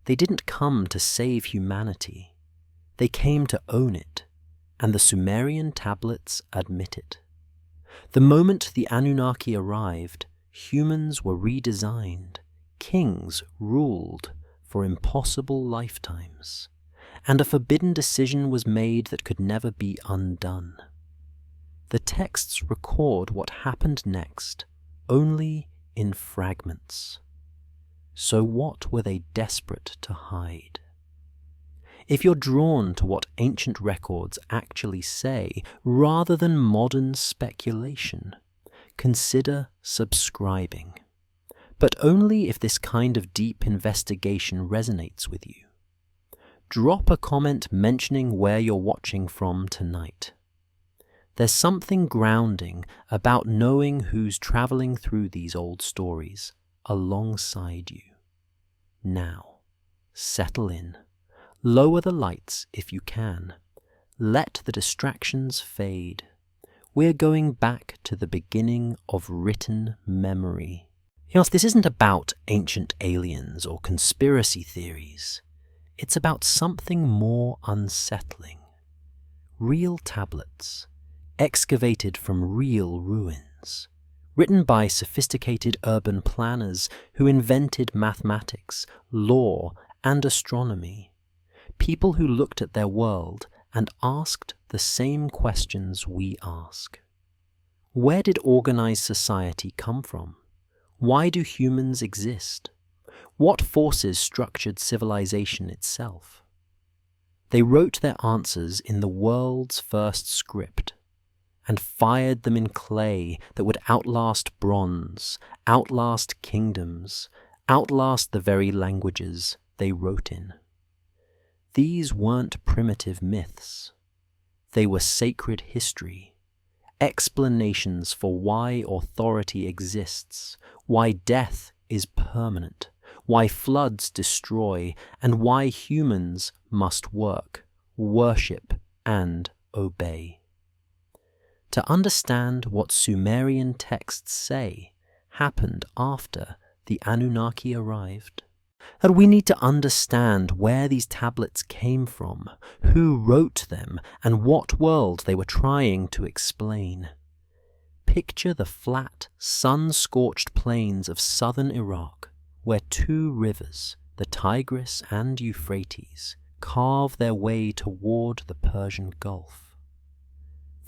They didn't come to save humanity. They came to own it, and the Sumerian tablets admit it. The moment the Anunnaki arrived, humans were redesigned, kings ruled for impossible lifetimes, and a forbidden decision was made that could never be undone. The texts record what happened next, only in fragments. So what were they desperate to hide? If you're drawn to what ancient records actually say, rather than modern speculation, consider subscribing. But only if this kind of deep investigation resonates with you. Drop a comment mentioning where you're watching from tonight. There's something grounding about knowing who's traveling through these old stories alongside you. Now, settle in. Lower the lights if you can. Let the distractions fade. We're going back to the beginning of written memory. This isn't about ancient aliens or conspiracy theories. It's about something more unsettling. Real tablets, excavated from real ruins, written by sophisticated urban planners who invented mathematics, law, and astronomy. People who looked at their world and asked the same questions we ask. Where did organized society come from? Why do humans exist? What forces structured civilization itself? They wrote their answers in the world's first script and fired them in clay that would outlast bronze, outlast kingdoms, outlast the very languages they wrote in. These weren't primitive myths. They were sacred history, explanations for why authority exists, why death is permanent, why floods destroy, and why humans must work, worship, and obey. To understand what Sumerian texts say happened after the Anunnaki arrived, and we need to understand where these tablets came from, who wrote them, and what world they were trying to explain. Picture the flat, sun-scorched plains of southern Iraq, where two rivers, the Tigris and Euphrates, carve their way toward the Persian Gulf.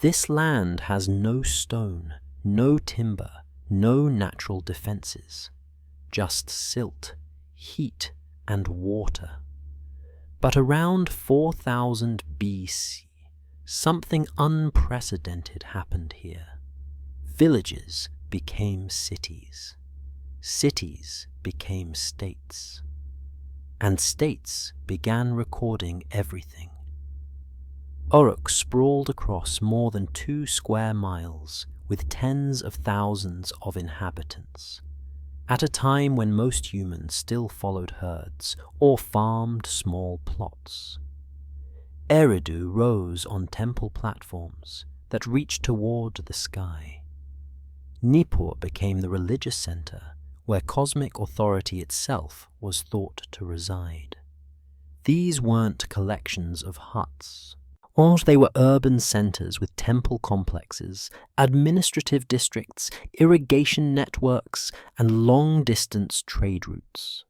This land has no stone, no timber, no natural defenses, just silt, heat, and water. But around 4000 BC, something unprecedented happened here. Villages became cities. Cities became states. And states began recording everything. Uruk sprawled across more than 2 square miles with tens of thousands of inhabitants, at a time when most humans still followed herds or farmed small plots. Eridu rose on temple platforms that reached toward the sky. Nippur became the religious center where cosmic authority itself was thought to reside. These weren't collections of huts, or they were urban centers with temple complexes, administrative districts, irrigation networks, and long-distance trade routes.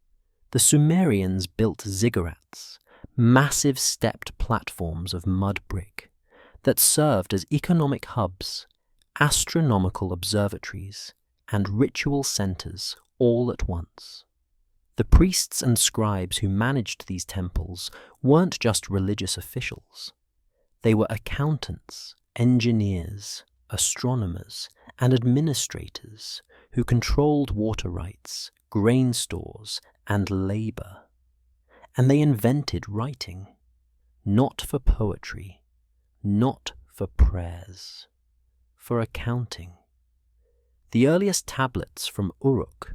The Sumerians built ziggurats, massive stepped platforms of mud brick, that served as economic hubs, astronomical observatories, and ritual centers all at once. The priests and scribes who managed these temples weren't just religious officials. They were accountants, engineers, astronomers, and administrators who controlled water rights, grain stores, and labor. And they invented writing, not for poetry, not for prayers, for accounting. The earliest tablets from Uruk,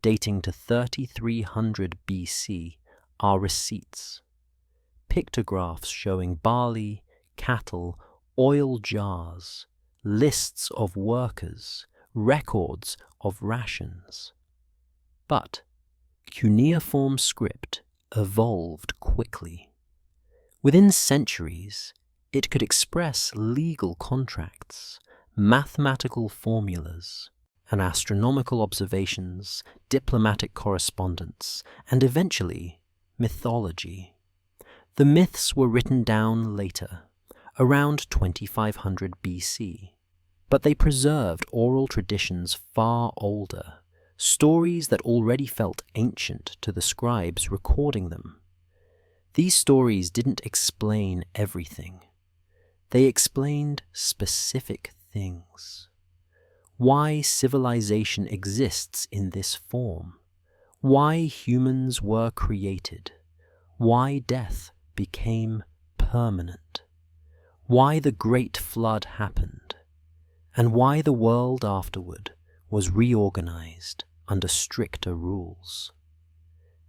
dating to 3300 BC, are receipts. Pictographs showing barley, cattle, oil jars, lists of workers, records of rations. But cuneiform script evolved quickly. Within centuries, it could express legal contracts, mathematical formulas, and astronomical observations, diplomatic correspondence, and eventually mythology. The myths were written down later, around 2500 BC, but they preserved oral traditions far older, stories that already felt ancient to the scribes recording them. These stories didn't explain everything. They explained specific things. Why civilization exists in this form, why humans were created, why death became permanent, why the Great Flood happened, and why the world afterward was reorganized under stricter rules.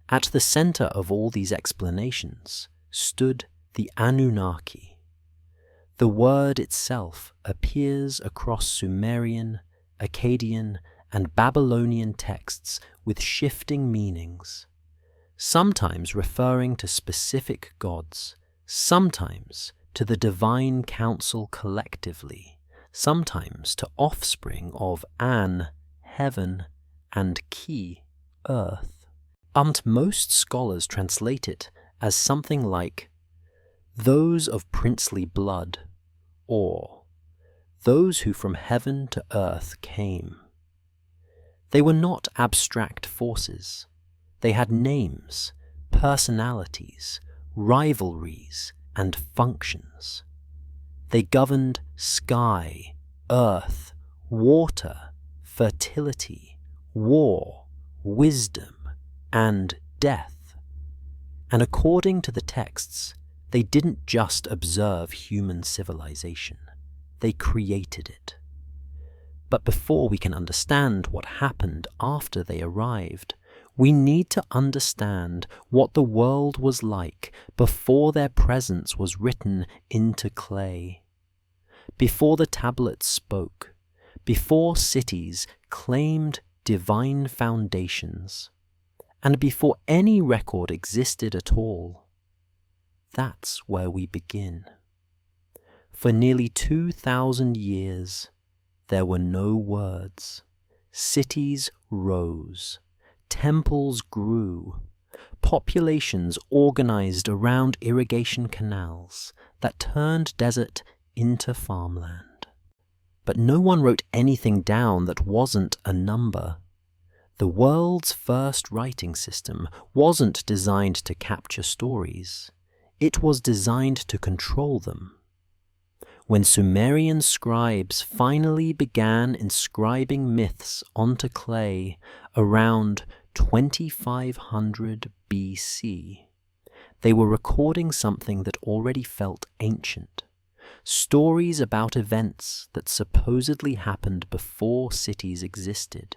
At the center of all these explanations stood the Anunnaki. The word itself appears across Sumerian, Akkadian, and Babylonian texts with shifting meanings, sometimes referring to specific gods, sometimes to the divine council collectively, sometimes to offspring of An, heaven, and Ki, earth. Most scholars translate it as something like those of princely blood, or those who from heaven to earth came. They were not abstract forces. They had names, personalities, rivalries, and functions. They governed sky, earth, water, fertility, war, wisdom, and death. And according to the texts, they didn't just observe human civilization. They created it. But before we can understand what happened after they arrived, we need to understand what the world was like before their presence was written into clay. Before the tablets spoke, before cities claimed divine foundations, and before any record existed at all. That's where we begin. For nearly 2,000 years, there were no words. Cities rose, temples grew, populations organized around irrigation canals that turned desert into farmland. But no one wrote anything down that wasn't a number. The world's first writing system wasn't designed to capture stories. It was designed to control them. When Sumerian scribes finally began inscribing myths onto clay around 2500 BC, they were recording something that already felt ancient. Stories about events that supposedly happened before cities existed,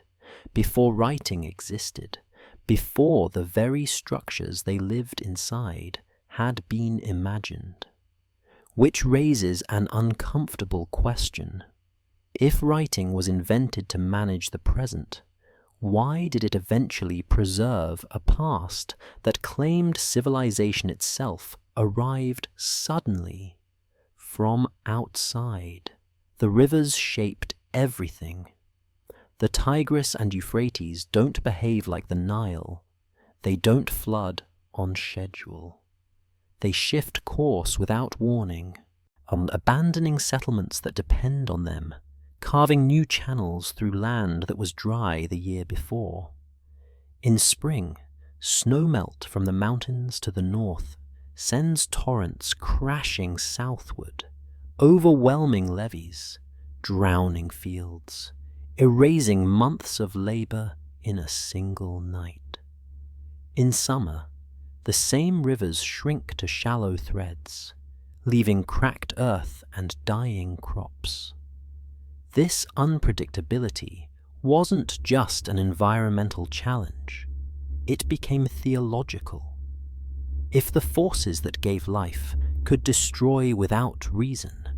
before writing existed, before the very structures they lived inside had been imagined. Which raises an uncomfortable question. If writing was invented to manage the present, why did it eventually preserve a past that claimed civilization itself arrived suddenly from outside? The rivers shaped everything. The Tigris and Euphrates don't behave like the Nile. They don't flood on schedule. They shift course without warning, abandoning settlements that depend on them, carving new channels through land that was dry the year before. In spring, snowmelt from the mountains to the north sends torrents crashing southward, overwhelming levees, drowning fields, erasing months of labor in a single night. In summer, the same rivers shrink to shallow threads, leaving cracked earth and dying crops. This unpredictability wasn't just an environmental challenge, it became theological. If the forces that gave life could destroy without reason,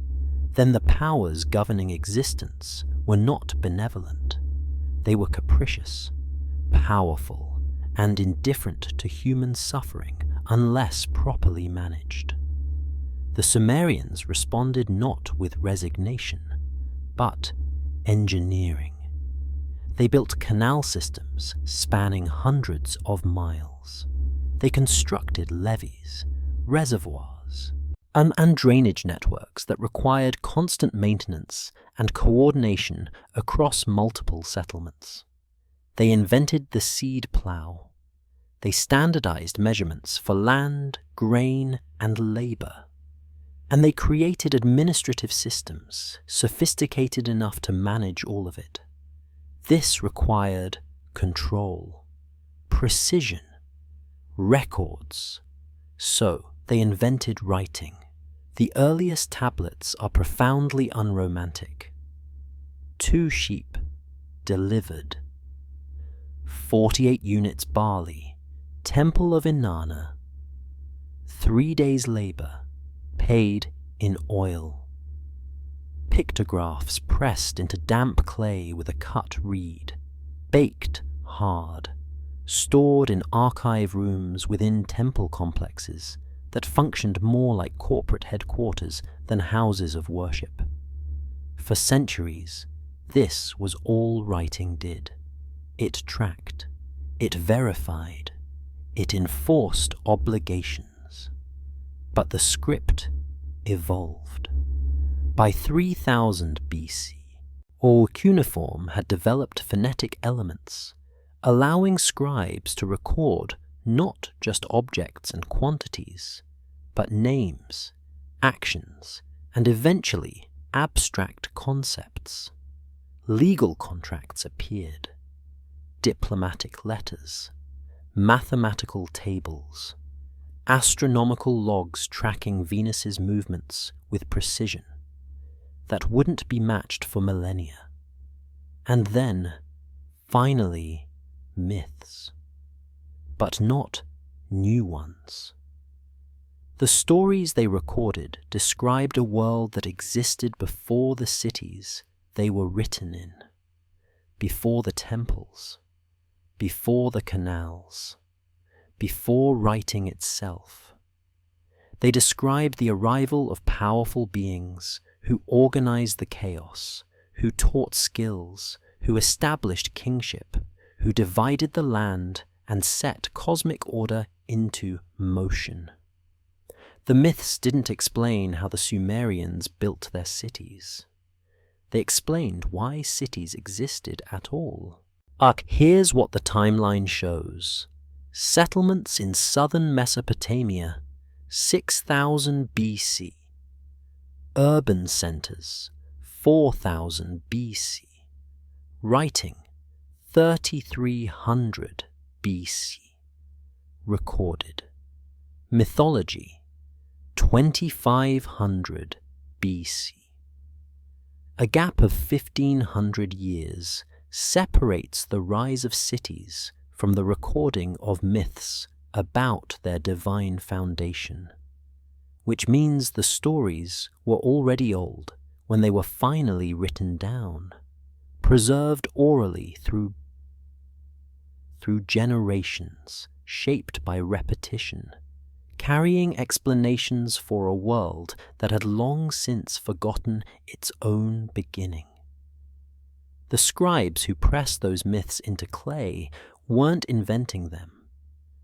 then the powers governing existence were not benevolent. They were capricious, powerful, and indifferent to human suffering unless properly managed. The Sumerians responded not with resignation, but engineering. They built canal systems spanning hundreds of miles. They constructed levees, reservoirs, and drainage networks that required constant maintenance and coordination across multiple settlements. They invented the seed plow. They standardized measurements for land, grain, and labor. And they created administrative systems sophisticated enough to manage all of it. This required control, precision, records. So they invented writing. The earliest tablets are profoundly unromantic. 2 sheep delivered. 48 units barley, temple of Inanna. 3 days' labor, paid in oil. Pictographs pressed into damp clay with a cut reed, baked hard, stored in archive rooms within temple complexes that functioned more like corporate headquarters than houses of worship. For centuries, this was all writing did. It tracked, it verified, it enforced obligations. But the script evolved. By 3000 BC, all cuneiform had developed phonetic elements, allowing scribes to record not just objects and quantities, but names, actions, and eventually abstract concepts. Legal contracts appeared, diplomatic letters, mathematical tables, astronomical logs tracking Venus's movements with precision that wouldn't be matched for millennia. And then, finally, myths. But not new ones. The stories they recorded described a world that existed before the cities they were written in, before the temples, before the canals, before writing itself. They described the arrival of powerful beings who organized the chaos, who taught skills, who established kingship, who divided the land and set cosmic order into motion. The myths didn't explain how the Sumerians built their cities. They explained why cities existed at all. Here's what the timeline shows. Settlements in southern Mesopotamia, 6000 BC. Urban centers, 4000 BC. Writing, 3300 BC. Recorded. Mythology, 2500 BC. A gap of 1500 years separates the rise of cities from the recording of myths about their divine foundation, which means the stories were already old when they were finally written down, preserved orally through generations, shaped by repetition, carrying explanations for a world that had long since forgotten its own beginning. The scribes who pressed those myths into clay weren't inventing them.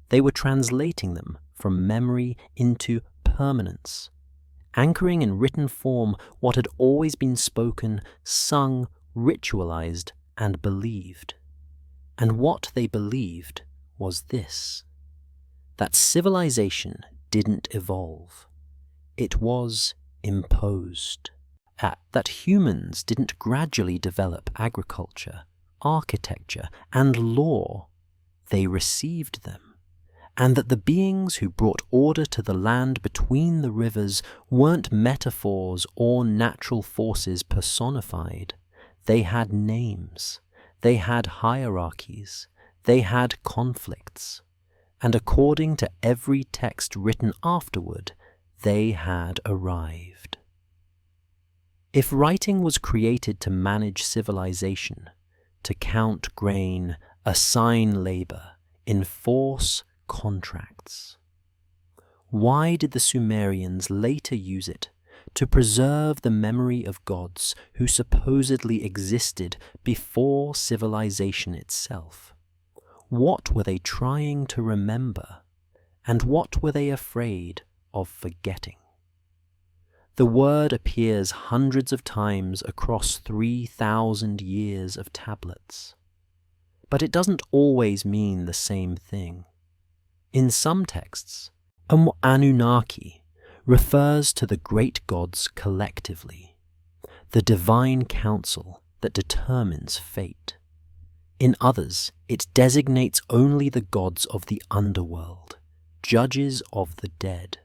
They were translating them from memory into permanence, anchoring in written form what had always been spoken, sung, ritualized, and believed. And what they believed was this: that civilization didn't evolve. It was imposed. That humans didn't gradually develop agriculture, architecture, and law. They received them. And that the beings who brought order to the land between the rivers weren't metaphors or natural forces personified. They had names. They had hierarchies. They had conflicts. And according to every text written afterward, they had arrived. If writing was created to manage civilization, to count grain, assign labor, enforce contracts. Why did the Sumerians later use it to preserve the memory of gods who supposedly existed before civilization itself? What were they trying to remember, and what were they afraid of forgetting? The word appears hundreds of times across 3,000 years of tablets, but it doesn't always mean the same thing. In some texts, Anunnaki refers to the great gods collectively, the divine council that determines fate. In others, it designates only the gods of the underworld, judges of the dead.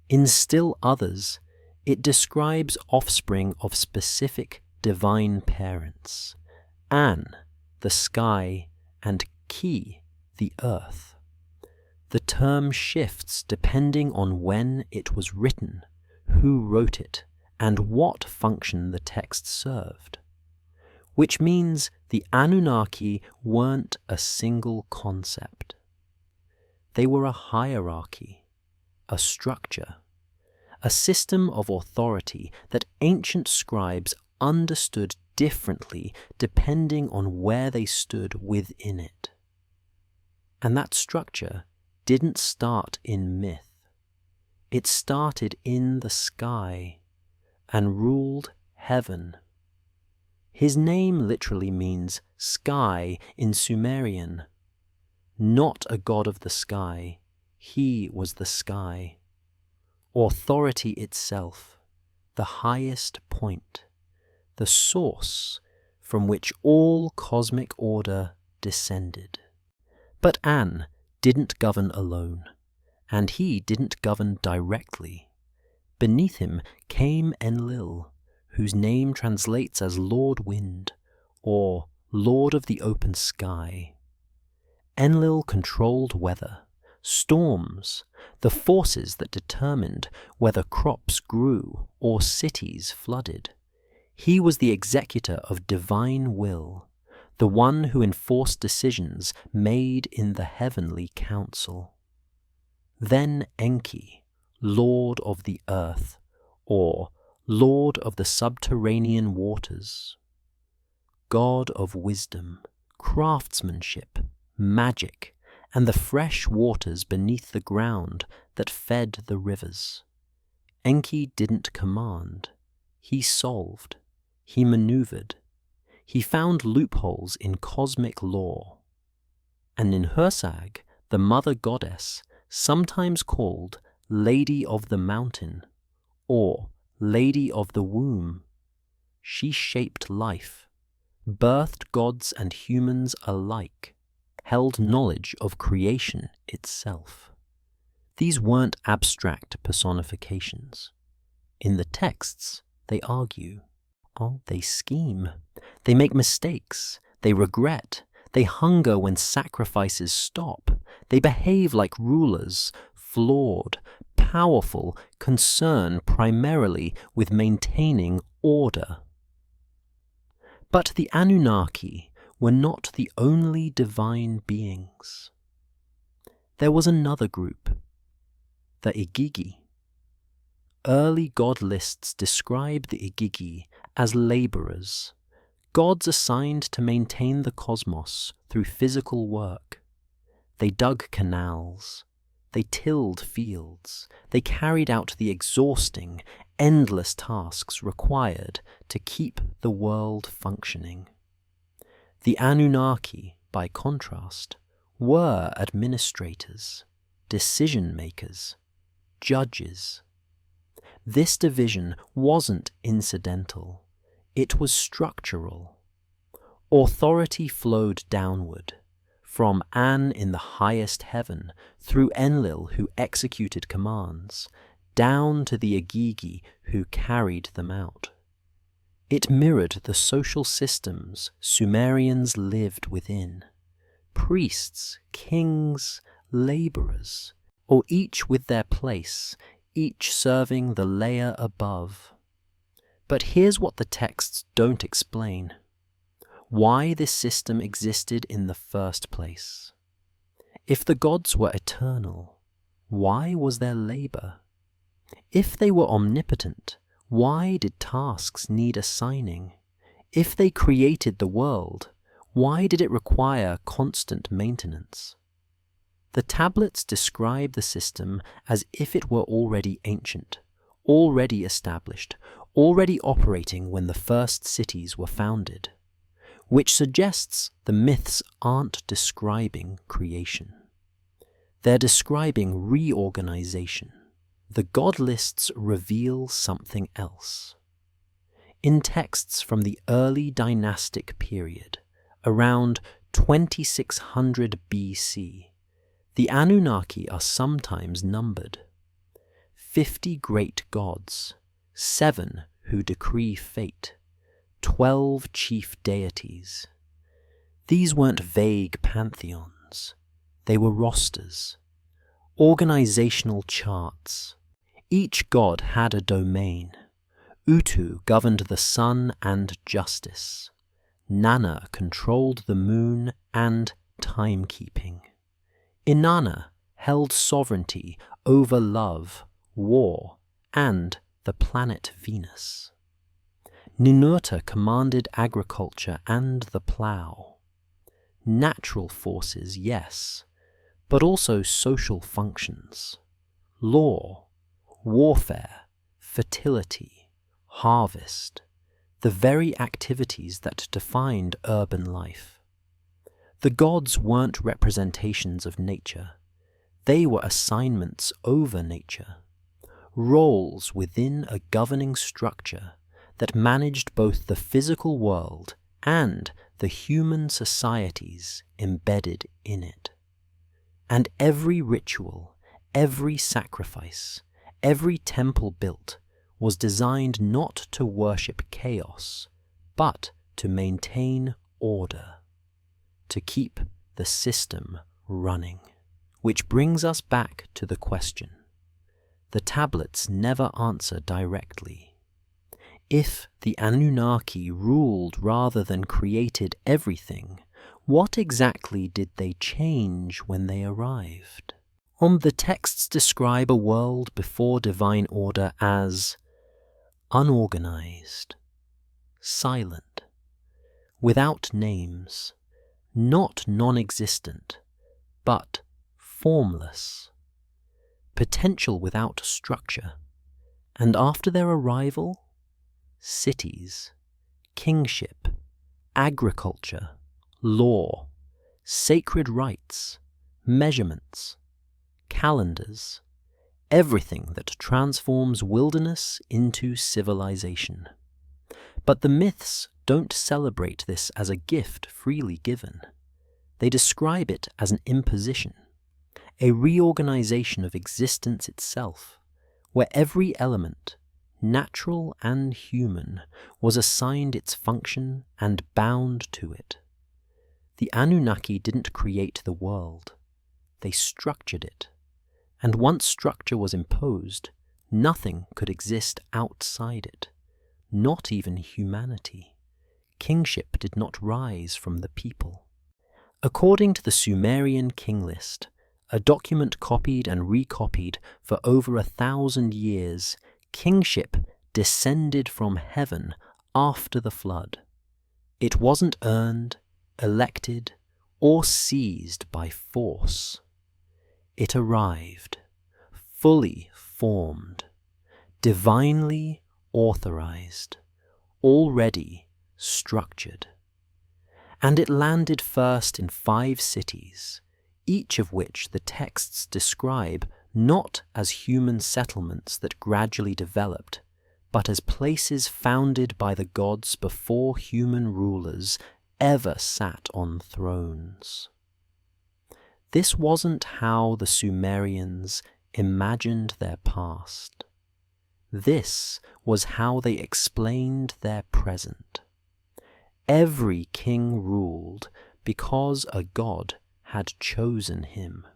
In still others, it describes offspring of specific divine parents, An, the sky, and Ki, the earth. The term shifts depending on when it was written, who wrote it, and what function the text served. Which means the Anunnaki weren't a single concept. They were a hierarchy, a structure, a system of authority that ancient scribes understood differently depending on where they stood within it. And that structure didn't start in myth. It started in the sky and ruled heaven. His name literally means sky in Sumerian. Not a god of the sky, he was the sky. Authority itself, the highest point, the source from which all cosmic order descended. But An didn't govern alone, and he didn't govern directly. Beneath him came Enlil, whose name translates as Lord Wind, or Lord of the Open Sky. Enlil controlled weather, storms, the forces that determined whether crops grew or cities flooded. He was the executor of divine will, the one who enforced decisions made in the heavenly council. Then Enki, Lord of the earth, or Lord of the subterranean waters, God of wisdom, craftsmanship, magic, and the fresh waters beneath the ground that fed the rivers. Enki didn't command. He solved. He maneuvered. He found loopholes in cosmic law. And Ninhursag, the mother goddess, sometimes called Lady of the Mountain, or Lady of the Womb, she shaped life, birthed gods and humans alike, held knowledge of creation itself. These weren't abstract personifications. In the texts, they argue. Oh, they scheme. They make mistakes. They regret. They hunger when sacrifices stop. They behave like rulers, flawed, powerful, concerned primarily with maintaining order. But the Anunnaki were not the only divine beings. There was another group, the Igigi. Early god lists describe the Igigi as laborers, gods assigned to maintain the cosmos through physical work. They dug canals, they tilled fields, they carried out the exhausting, endless tasks required to keep the world functioning. The Anunnaki, by contrast, were administrators, decision-makers, judges. This division wasn't incidental, it was structural. Authority flowed downward, from An in the highest heaven, through Enlil who executed commands, down to the Igigi who carried them out. It mirrored the social systems Sumerians lived within. Priests, kings, laborers, or each with their place, each serving the layer above. But here's what the texts don't explain. Why this system existed in the first place. If the gods were eternal, why was there labor? If they were omnipotent, why did tasks need assigning? If they created the world, why did it require constant maintenance? The tablets describe the system as if it were already ancient, already established, already operating when the first cities were founded, which suggests the myths aren't describing creation. They're describing reorganization. The god lists reveal something else. In texts from the early dynastic period, around 2600 BC, the Anunnaki are sometimes numbered. 50 great gods, 7 who decree fate, 12 chief deities. These weren't vague pantheons. They were rosters, organizational charts. Each god had a domain. Utu governed the sun and justice. Nana controlled the moon and timekeeping. Inanna held sovereignty over love, war, and the planet Venus. Ninurta commanded agriculture and the plough. Natural forces, yes, but also social functions. Law, warfare, fertility, harvest, the very activities that defined urban life. The gods weren't representations of nature. They were assignments over nature, roles within a governing structure that managed both the physical world and the human societies embedded in it. And every ritual, every sacrifice, every temple built was designed not to worship chaos, but to maintain order, to keep the system running. Which brings us back to the question. The tablets never answer directly. If the Anunnaki ruled rather than created everything, what exactly did they change when they arrived? The texts describe a world before divine order as unorganized, silent, without names, not non-existent, but formless, potential without structure, and after their arrival, cities, kingship, agriculture, law, sacred rites, measurements, calendars, everything that transforms wilderness into civilization. But the myths don't celebrate this as a gift freely given. They describe it as an imposition, a reorganization of existence itself, where every element, natural and human, was assigned its function and bound to it. The Anunnaki didn't create the world. They structured it. And once structure was imposed, nothing could exist outside it, not even humanity. Kingship did not rise from the people. According to the Sumerian king list, a document copied and recopied for over 1,000 years, kingship descended from heaven after the flood. It wasn't earned, elected, or seized by force. It arrived, fully formed, divinely authorized, already structured. And it landed first in 5 cities, each of which the texts describe not as human settlements that gradually developed, but as places founded by the gods before human rulers ever sat on thrones. This wasn't how the Sumerians imagined their past. This was how they explained their present. Every king ruled because a god had chosen him.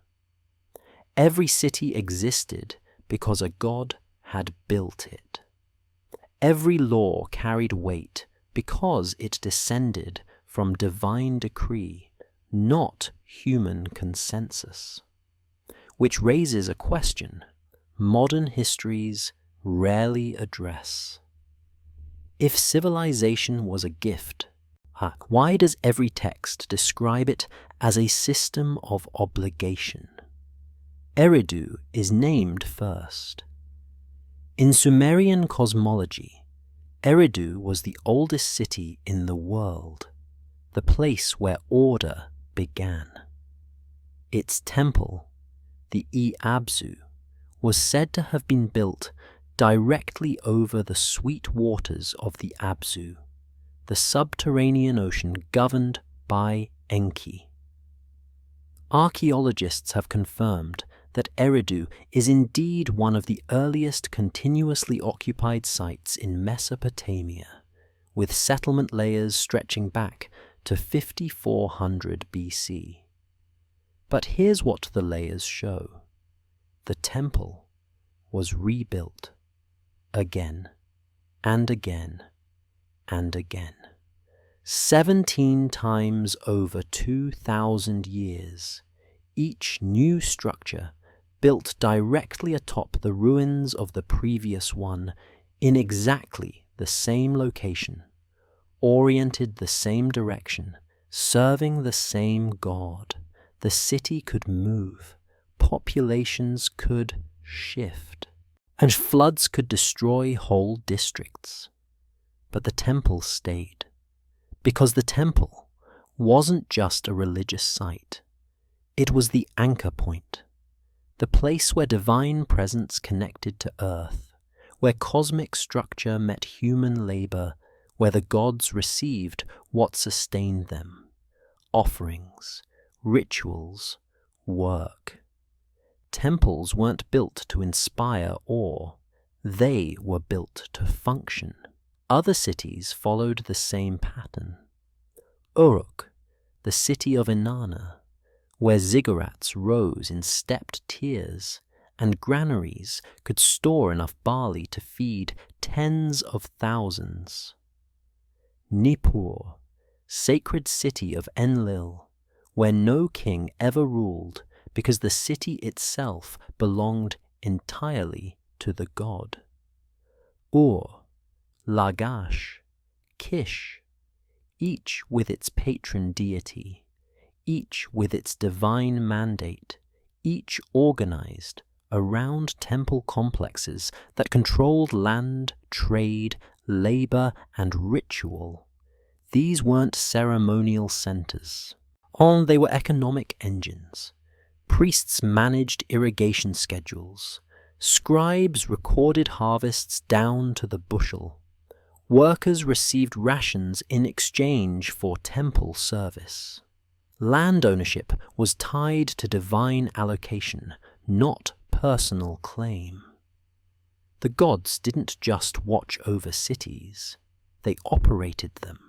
Every city existed because a god had built it. Every law carried weight because it descended from divine decree, not human consensus, which raises a question modern histories rarely address. If civilization was a gift, why does every text describe it as a system of obligation? Eridu is named first. In Sumerian cosmology, Eridu was the oldest city in the world, the place where order began. Its temple, the Abzu, was said to have been built directly over the sweet waters of the Abzu, the subterranean ocean governed by Enki. Archaeologists have confirmed that Eridu is indeed one of the earliest continuously occupied sites in Mesopotamia, with settlement layers stretching back to 5400 BC. But here's what the layers show. The temple was rebuilt again and again and again, 17 times over 2,000 years, each new structure built directly atop the ruins of the previous one in exactly the same location, oriented the same direction, serving the same god. The city could move, populations could shift, and floods could destroy whole districts. But the temple stayed, because the temple wasn't just a religious site. It was the anchor point, the place where divine presence connected to earth, where cosmic structure met human labor, where the gods received what sustained them: offerings, rituals, work. Temples weren't built to inspire awe, they were built to function. Other cities followed the same pattern. Uruk, the city of Inanna, where ziggurats rose in stepped tiers, and granaries could store enough barley to feed tens of thousands. Nippur, sacred city of Enlil, where no king ever ruled because the city itself belonged entirely to the god. Ur, Lagash, Kish, each with its patron deity, each with its divine mandate, each organized around temple complexes that controlled land, trade, labor, and ritual. These weren't ceremonial centers. They were economic engines. Priests managed irrigation schedules. Scribes recorded harvests down to the bushel. Workers received rations in exchange for temple service. Land ownership was tied to divine allocation, not personal claim. The gods didn't just watch over cities, they operated them.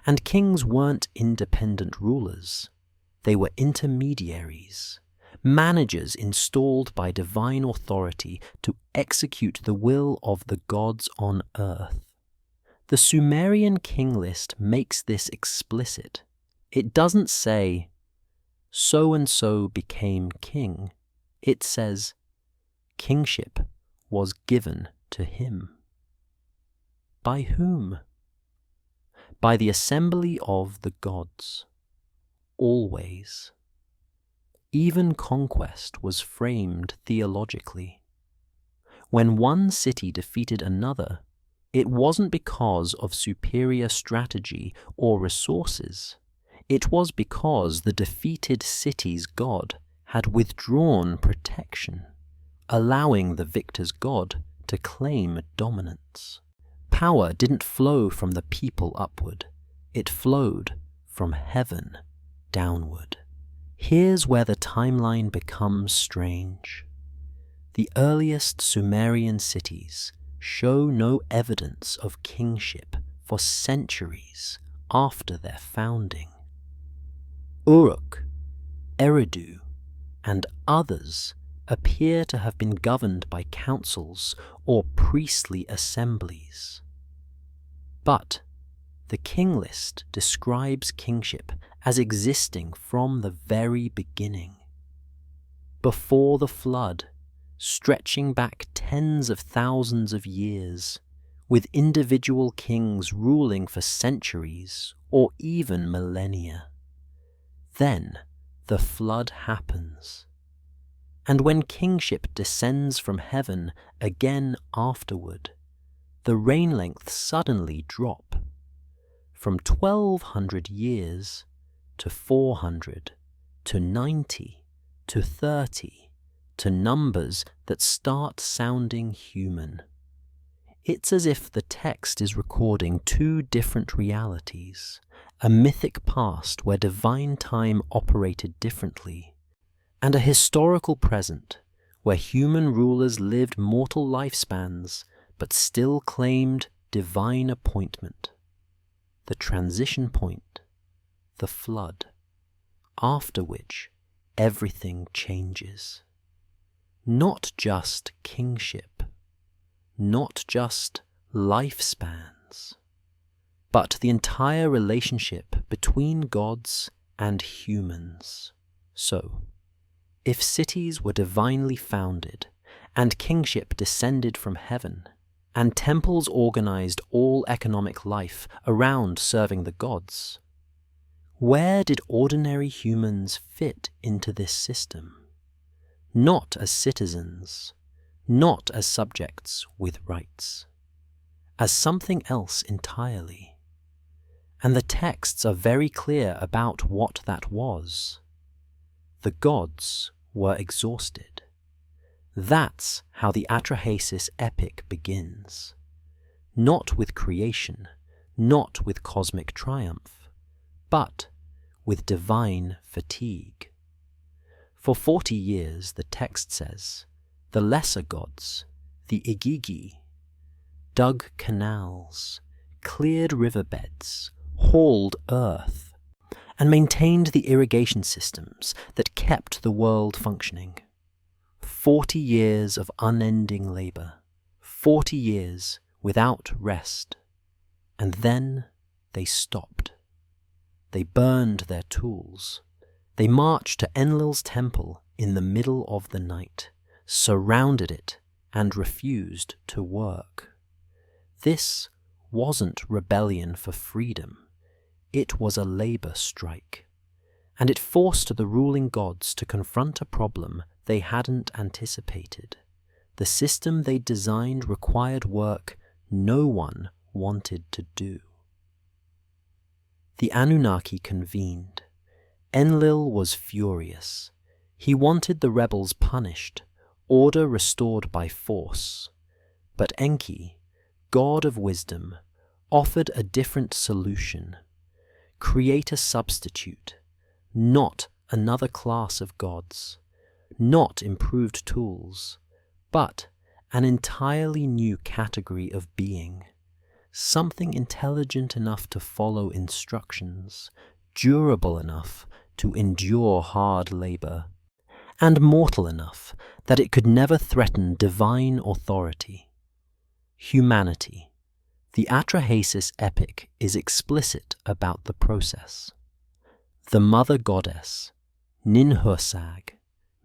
And kings weren't independent rulers, they were intermediaries, managers installed by divine authority to execute the will of the gods on earth. The Sumerian king list makes this explicit. It doesn't say, so-and-so became king. It says, kingship was given to him. By whom? By the assembly of the gods. Always. Even conquest was framed theologically. When one city defeated another, it wasn't because of superior strategy or resources. It was because the defeated city's god had withdrawn protection, allowing the victor's god to claim dominance. Power didn't flow from the people upward, it flowed from heaven downward. Here's where the timeline becomes strange. The earliest Sumerian cities show no evidence of kingship for centuries after their founding. Uruk, Eridu, and others appear to have been governed by councils or priestly assemblies. But the king list describes kingship as existing from the very beginning. Before the flood, stretching back tens of thousands of years, with individual kings ruling for centuries or even millennia. Then the flood happens. And when kingship descends from heaven again afterward, the reign lengths suddenly drop from 1200 years to 400 to 90 to 30 to numbers that start sounding human. It's as if the text is recording two different realities, a mythic past where divine time operated differently, and a historical present where human rulers lived mortal lifespans but still claimed divine appointment. The transition point, the flood, after which everything changes. Not just kingship, not just lifespans, but the entire relationship between gods and humans. So, if cities were divinely founded, and kingship descended from heaven, and temples organized all economic life around serving the gods, where did ordinary humans fit into this system? Not as citizens, not as subjects with rights, as something else entirely. And the texts are very clear about what that was. The gods were exhausted. That's how the Atrahasis epic begins. Not with creation, not with cosmic triumph, but with divine fatigue. For 40 years, the text says, the lesser gods, the Igigi, dug canals, cleared riverbeds, hauled earth, and maintained the irrigation systems that kept the world functioning. 40 years of unending labor, 40 years without rest, and then they stopped. They burned their tools. They marched to Enlil's temple in the middle of the night, surrounded it, and refused to work. This wasn't rebellion for freedom. It was a labor strike, and it forced the ruling gods to confront a problem they hadn't anticipated. The system they designed required work no one wanted to do. The Anunnaki convened. Enlil was furious. He wanted the rebels punished, order restored by force. But Enki, god of wisdom, offered a different solution. Create a substitute, not another class of gods, not improved tools, but an entirely new category of being, something intelligent enough to follow instructions, durable enough to endure hard labor, and mortal enough that it could never threaten divine authority. Humanity. The Atrahasis epic is explicit about the process. The mother goddess, Ninhursag,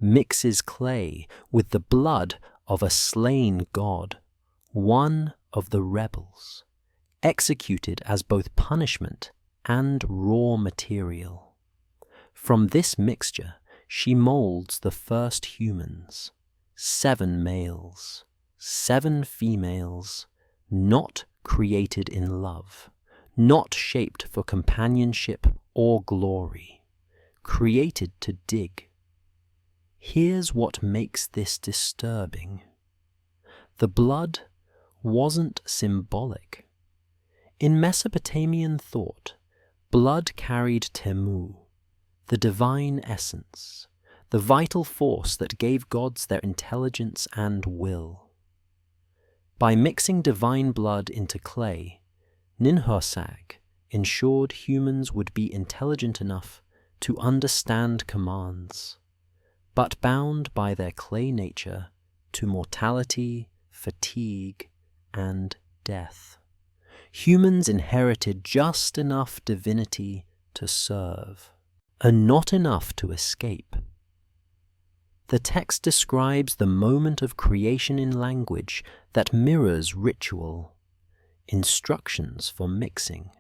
mixes clay with the blood of a slain god, one of the rebels, executed as both punishment and raw material. From this mixture, she molds the first humans, 7 males, 7 females, not created in love, not shaped for companionship or glory, created to dig. Here's what makes this disturbing. The blood wasn't symbolic. In Mesopotamian thought, blood carried Temu, the divine essence, the vital force that gave gods their intelligence and will. By mixing divine blood into clay, Ninhursag ensured humans would be intelligent enough to understand commands, but bound by their clay nature to mortality, fatigue, and death. Humans inherited just enough divinity to serve, and not enough to escape. The text describes the moment of creation in language that mirrors ritual, instructions for mixing,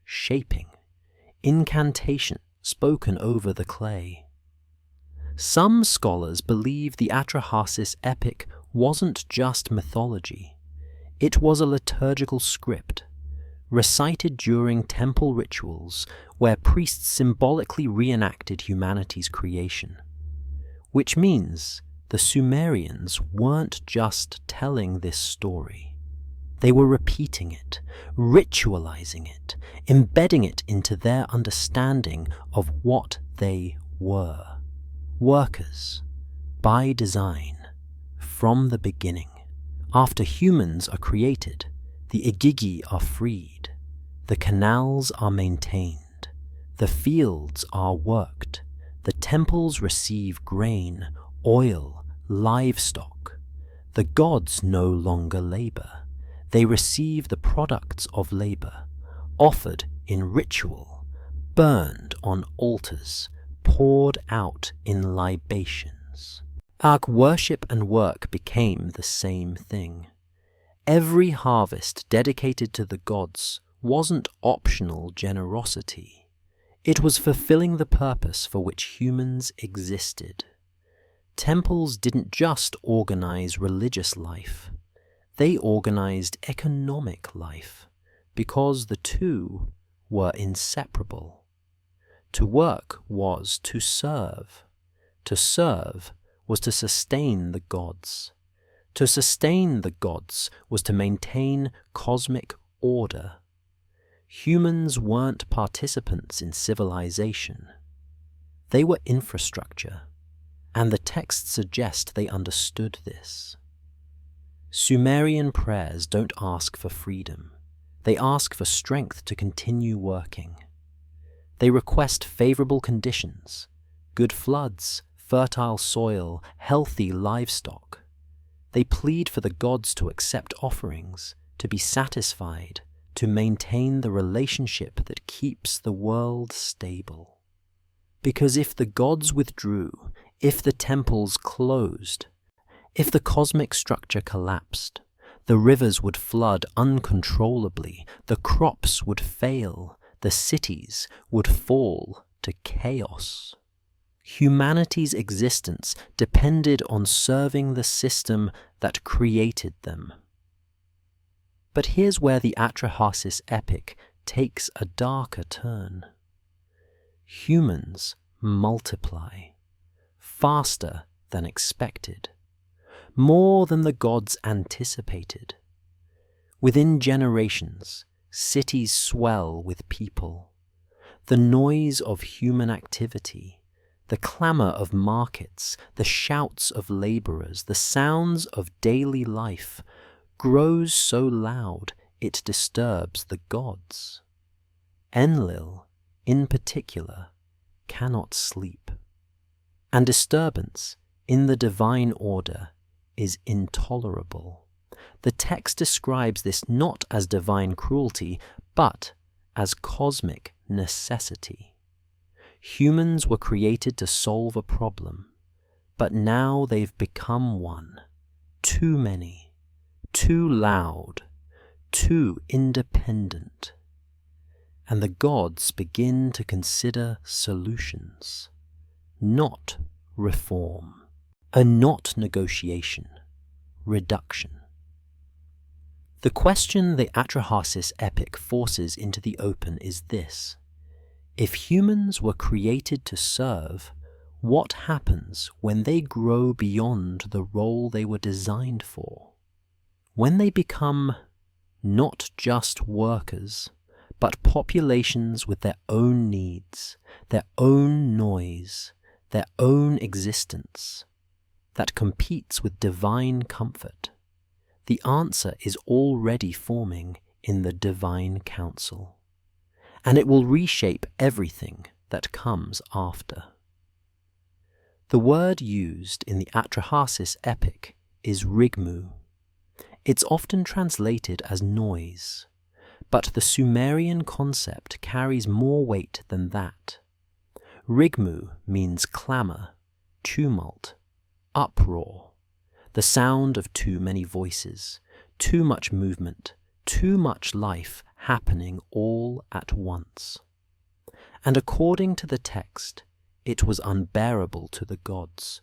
shaping, incantation spoken over the clay. Some scholars believe the Atrahasis epic wasn't just mythology. It was a liturgical script, recited during temple rituals where priests symbolically reenacted humanity's creation. Which means the Sumerians weren't just telling this story. They were repeating it, ritualizing it, embedding it into their understanding of what they were. Workers, by design, from the beginning. After humans are created, the Igigi are freed, the canals are maintained, the fields are worked, the temples receive grain, oil, livestock. The gods no longer labor. They receive the products of labor, offered in ritual, burned on altars, poured out in libations. Our worship and work became the same thing. Every harvest dedicated to the gods wasn't optional generosity. It was fulfilling the purpose for which humans existed. Temples didn't just organize religious life. They organized economic life, because the two were inseparable. To work was to serve. To serve was to sustain the gods. To sustain the gods was to maintain cosmic order. Humans weren't participants in civilization. They were infrastructure, and the texts suggest they understood this. Sumerian prayers don't ask for freedom. They ask for strength to continue working. They request favorable conditions, good floods, fertile soil, healthy livestock. They plead for the gods to accept offerings, to be satisfied, to maintain the relationship that keeps the world stable. Because if the gods withdrew, if the temples closed, if the cosmic structure collapsed, the rivers would flood uncontrollably, the crops would fail, the cities would fall to chaos. Humanity's existence depended on serving the system that created them. But here's where the Atrahasis epic takes a darker turn. Humans multiply, faster than expected, more than the gods anticipated. Within generations, cities swell with people. The noise of human activity, the clamor of markets, the shouts of laborers, the sounds of daily life grows so loud it disturbs the gods. Enlil, in particular, cannot sleep. And disturbance in the divine order is intolerable. The text describes this not as divine cruelty, but as cosmic necessity. Humans were created to solve a problem, but now they've become one. Too many, too loud, too independent. And the gods begin to consider solutions, not reform, not negotiation, reduction. The question the Atrahasis epic forces into the open is this: if humans were created to serve, what happens when they grow beyond the role they were designed for? When they become not just workers, but populations with their own needs, their own noise, their own existence, that competes with divine comfort? The answer is already forming in the divine council, and it will reshape everything that comes after. The word used in the Atrahasis epic is rigmu. It's often translated as noise, But the Sumerian concept carries more weight than that. Rigmu means clamour, tumult, uproar, the sound of too many voices, too much movement, too much life happening all at once. And according to the text, it was unbearable to the gods,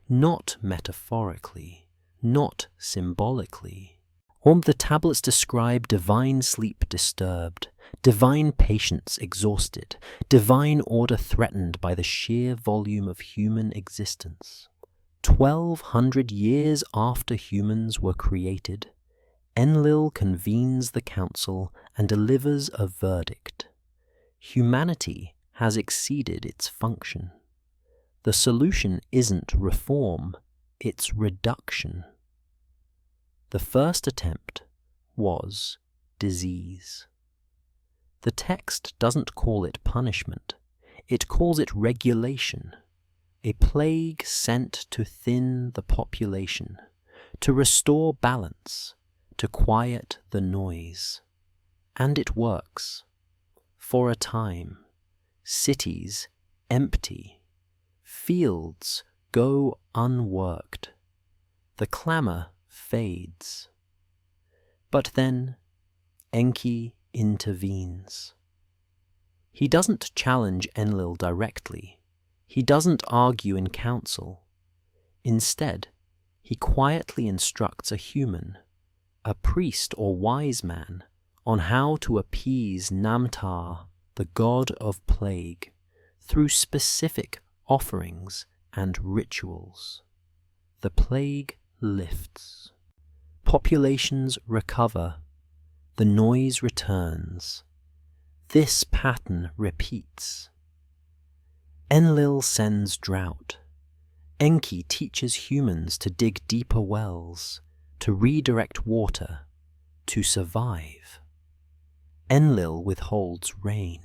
not metaphorically, not symbolically. The tablets describe divine sleep disturbed, divine patience exhausted, divine order threatened by the sheer volume of human existence. 1,200 years after humans were created, Enlil convenes the council and delivers a verdict. Humanity has exceeded its function. The solution isn't reform, it's reduction. The first attempt was disease. The text doesn't call it punishment, it calls it regulation, a plague sent to thin the population, to restore balance, to quiet the noise. And it works. For a time, cities empty, fields go unworked, the clamour fades. But then Enki intervenes. He doesn't challenge Enlil directly. He doesn't argue in council. Instead, he quietly instructs a human, a priest or wise man, on how to appease Namtar, the god of plague, through specific offerings and rituals. The plague lifts. Populations recover. The noise returns. This pattern repeats. Enlil sends drought. Enki teaches humans to dig deeper wells, to redirect water, to survive. Enlil withholds rain.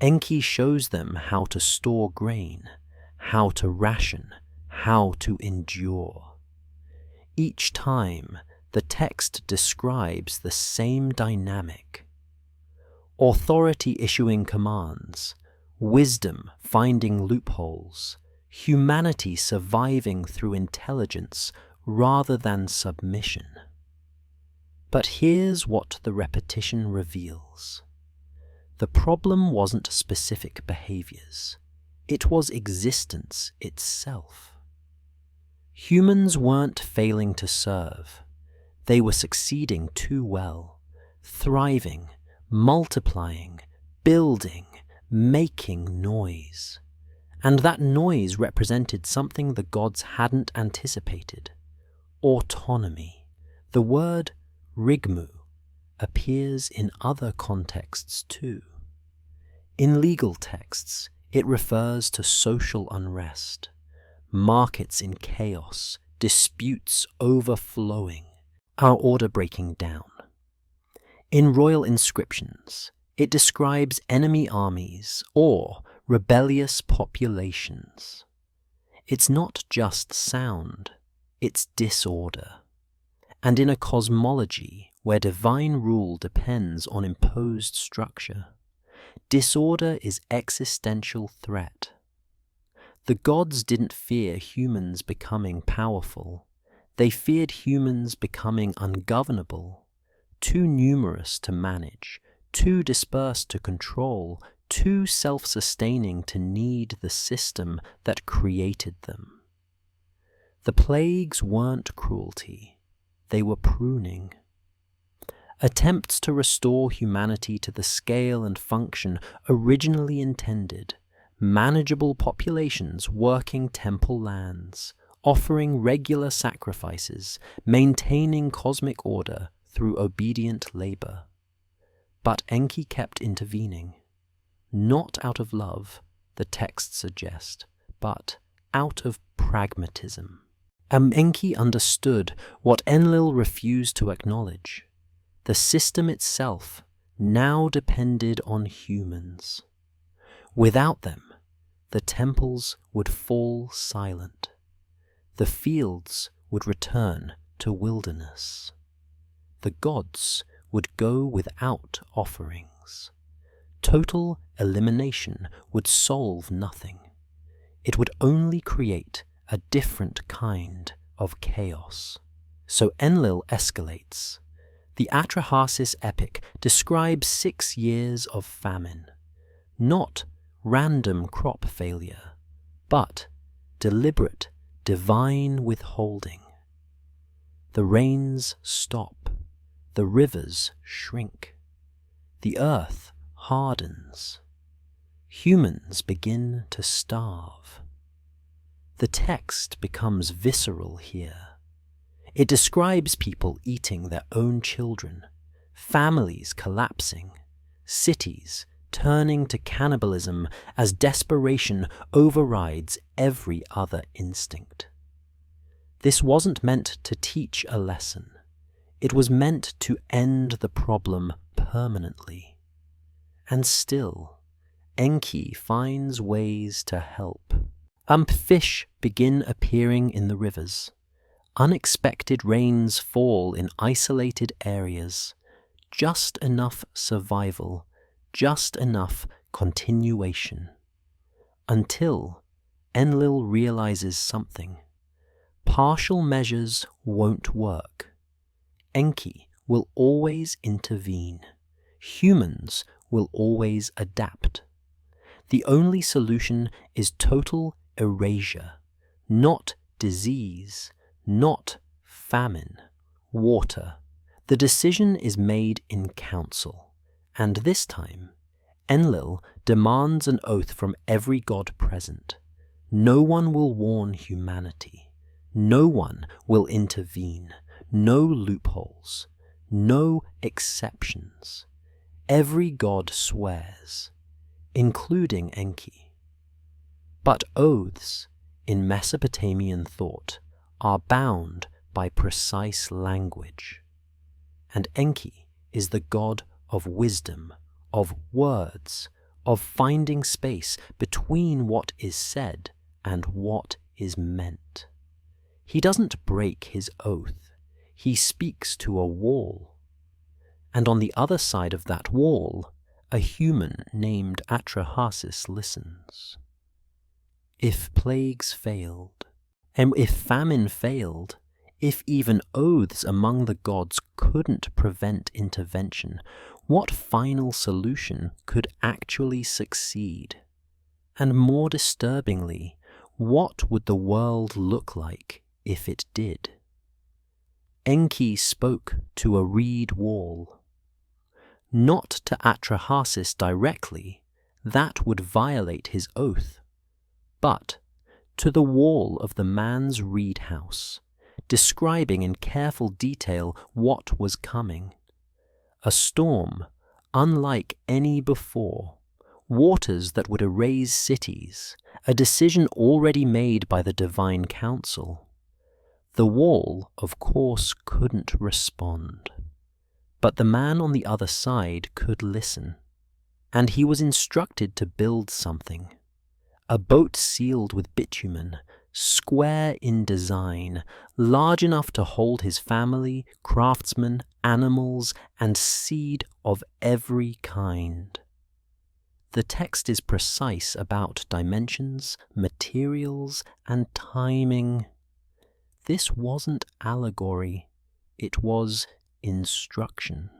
Enki shows them how to store grain, how to ration, how to endure. Each time, the text describes the same dynamic. Authority issuing commands, wisdom finding loopholes, humanity surviving through intelligence rather than submission. But here's what the repetition reveals. The problem wasn't specific behaviors. It was existence itself. Humans weren't failing to serve. They were succeeding too well, thriving, multiplying, building, making noise. And that noise represented something the gods hadn't anticipated. Autonomy. The word rigmu appears in other contexts too. In legal texts, it refers to social unrest, markets in chaos, disputes overflowing, our order breaking down. In royal inscriptions, it describes enemy armies or rebellious populations. It's not just sound, it's disorder. And in a cosmology where divine rule depends on imposed structure, disorder is existential threat. The gods didn't fear humans becoming powerful. They feared humans becoming ungovernable, too numerous to manage, too dispersed to control, too self-sustaining to need the system that created them. The plagues weren't cruelty. They were pruning. Attempts to restore humanity to the scale and function originally intended, manageable populations working temple lands, offering regular sacrifices, maintaining cosmic order through obedient labor. But Enki kept intervening, not out of love, the texts suggest, but out of pragmatism. Enki understood what Enlil refused to acknowledge. The system itself now depended on humans. Without them, the temples would fall silent. The fields would return to wilderness. The gods would go without offerings. Total elimination would solve nothing. It would only create a different kind of chaos. So Enlil escalates. The Atrahasis epic describes 6 years of famine, not random crop failure, but deliberate divine withholding. The rains stop, the rivers shrink, the earth hardens, humans begin to starve. The text becomes visceral here. It describes people eating their own children, families collapsing, cities turning to cannibalism as desperation overrides every other instinct. This wasn't meant to teach a lesson. It was meant to end the problem permanently. And still, Enki finds ways to help. Fish begin appearing in the rivers. Unexpected rains fall in isolated areas. Just enough survival, just enough continuation. Until Enlil realizes something. Partial measures won't work. Enki will always intervene. Humans will always adapt. The only solution is total erasure, not disease, not famine, water. The decision is made in council, and this time, Enlil demands an oath from every god present. No one will warn humanity. No one will intervene. No loopholes. No exceptions. Every god swears, including Enki. But oaths, in Mesopotamian thought, are bound by precise language. And Enki is the god of wisdom, of words, of finding space between what is said and what is meant. He doesn't break his oath. He speaks to a wall. And on the other side of that wall, a human named Atrahasis listens. If plagues failed, and if famine failed, if even oaths among the gods couldn't prevent intervention, what final solution could actually succeed? And more disturbingly, what would the world look like if it did? Enki spoke to a reed wall. Not to Atrahasis directly, that would violate his oath, but to the wall of the man's reed house, describing in careful detail what was coming. A storm unlike any before, waters that would erase cities, a decision already made by the divine council. The wall, of course, couldn't respond. But the man on the other side could listen, and he was instructed to build something. A boat sealed with bitumen, square in design, large enough to hold his family, craftsmen, animals, and seed of every kind. The text is precise about dimensions, materials, and timing. This wasn't allegory, it was instruction.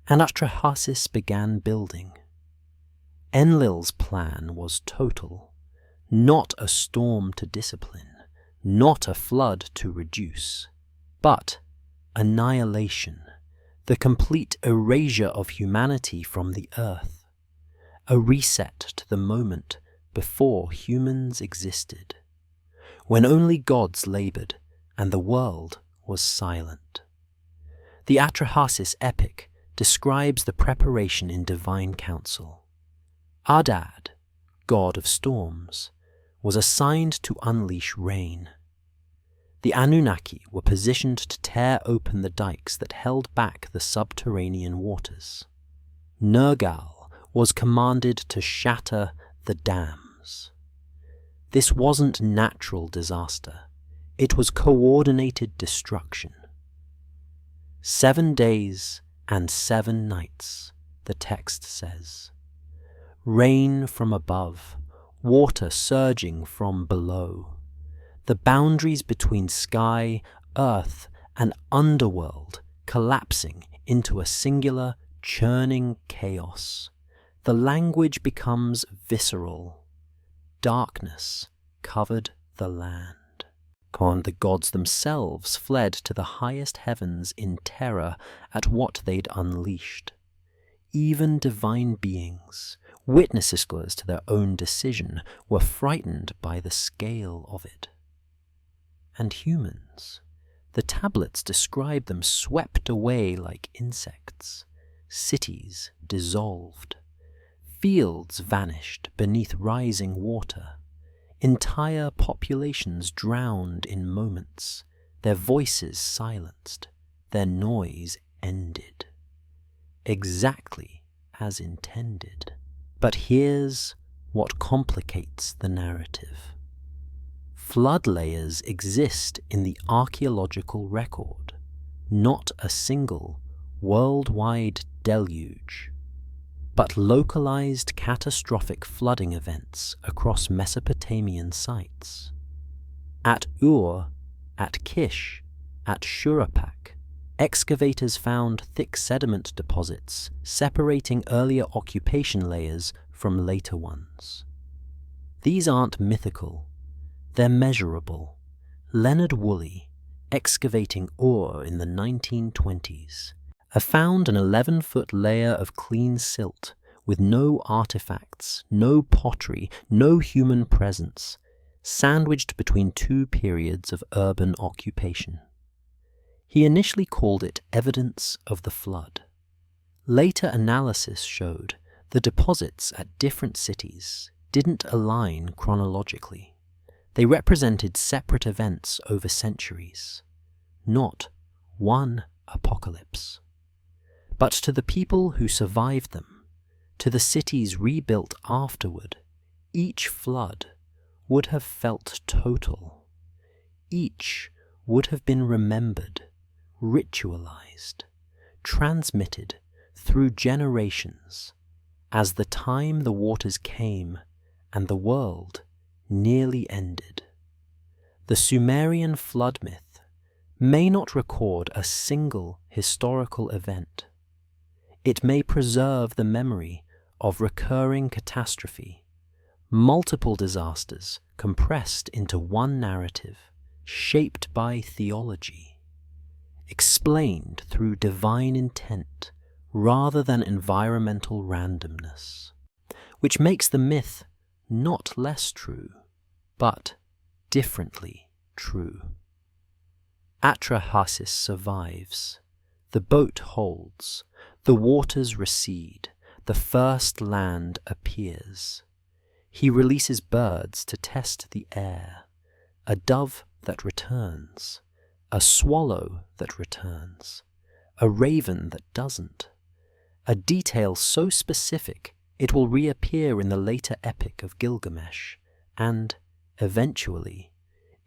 And Atrahasis began building. Enlil's plan was total, not a storm to discipline, not a flood to reduce, but annihilation, the complete erasure of humanity from the earth, a reset to the moment before humans existed, when only gods labored and the world was silent. The Atrahasis epic describes the preparation in divine council. Adad, god of storms, was assigned to unleash rain. The Anunnaki were positioned to tear open the dikes that held back the subterranean waters. Nergal was commanded to shatter the dams. This wasn't natural disaster. It was coordinated destruction. 7 days and 7 nights, the text says. Rain from above, water surging from below. The boundaries between sky, earth, and underworld collapsing into a singular, churning chaos. The language becomes visceral. Darkness covered the land. And the gods themselves fled to the highest heavens in terror at what they'd unleashed. Even divine beings, witnesses to their own decision, were frightened by the scale of it. And humans, the tablets describe them swept away like insects, cities dissolved, fields vanished beneath rising water, entire populations drowned in moments, their voices silenced, their noise ended. Exactly as intended. But here's what complicates the narrative. Flood layers exist in the archaeological record, not a single worldwide deluge, but localized catastrophic flooding events across Mesopotamian sites. At Ur, at Kish, at Shuruppak, excavators found thick sediment deposits separating earlier occupation layers from later ones. These aren't mythical, they're measurable. Leonard Woolley, excavating Ur in the 1920s, found an 11-foot layer of clean silt with no artifacts, no pottery, no human presence, sandwiched between 2 periods of urban occupation. He initially called it evidence of the flood. Later analysis showed the deposits at different cities didn't align chronologically. They represented separate events over centuries, not one apocalypse. But to the people who survived them, to the cities rebuilt afterward, each flood would have felt total. Each would have been remembered, ritualized, transmitted through generations as the time the waters came and the world nearly ended. The Sumerian flood myth may not record a single historical event. It may preserve the memory of recurring catastrophe, multiple disasters compressed into one narrative, shaped by theology, explained through divine intent rather than environmental randomness, which makes the myth not less true, but differently true. Atrahasis survives. The boat holds. The waters recede. The first land appears. He releases birds to test the air. A dove that returns. A swallow that returns. A raven that doesn't. A detail so specific it will reappear in the later epic of Gilgamesh, and, eventually,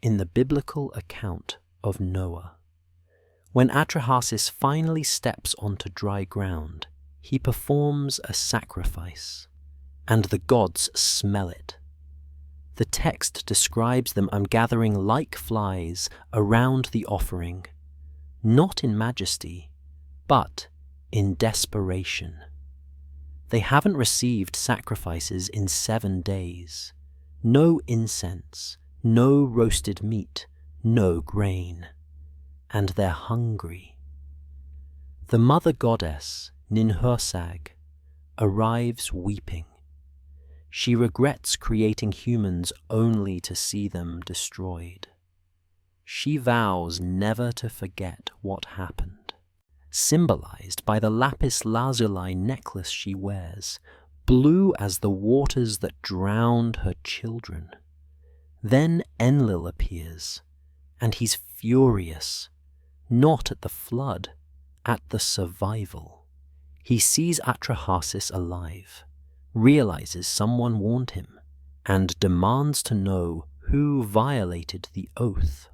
in the biblical account of Noah. When Atrahasis finally steps onto dry ground, he performs a sacrifice, and the gods smell it. The text describes them gathering like flies around the offering, not in majesty, but in desperation. They haven't received sacrifices in 7 days. No incense, no roasted meat, no grain. And they're hungry. The mother goddess, Ninhursag, arrives weeping. She regrets creating humans only to see them destroyed. She vows never to forget what happened, symbolized by the lapis lazuli necklace she wears, blue as the waters that drowned her children. Then Enlil appears, and he's furious, not at the flood, at the survival. He sees Atrahasis alive, realizes someone warned him, and demands to know who violated the oath.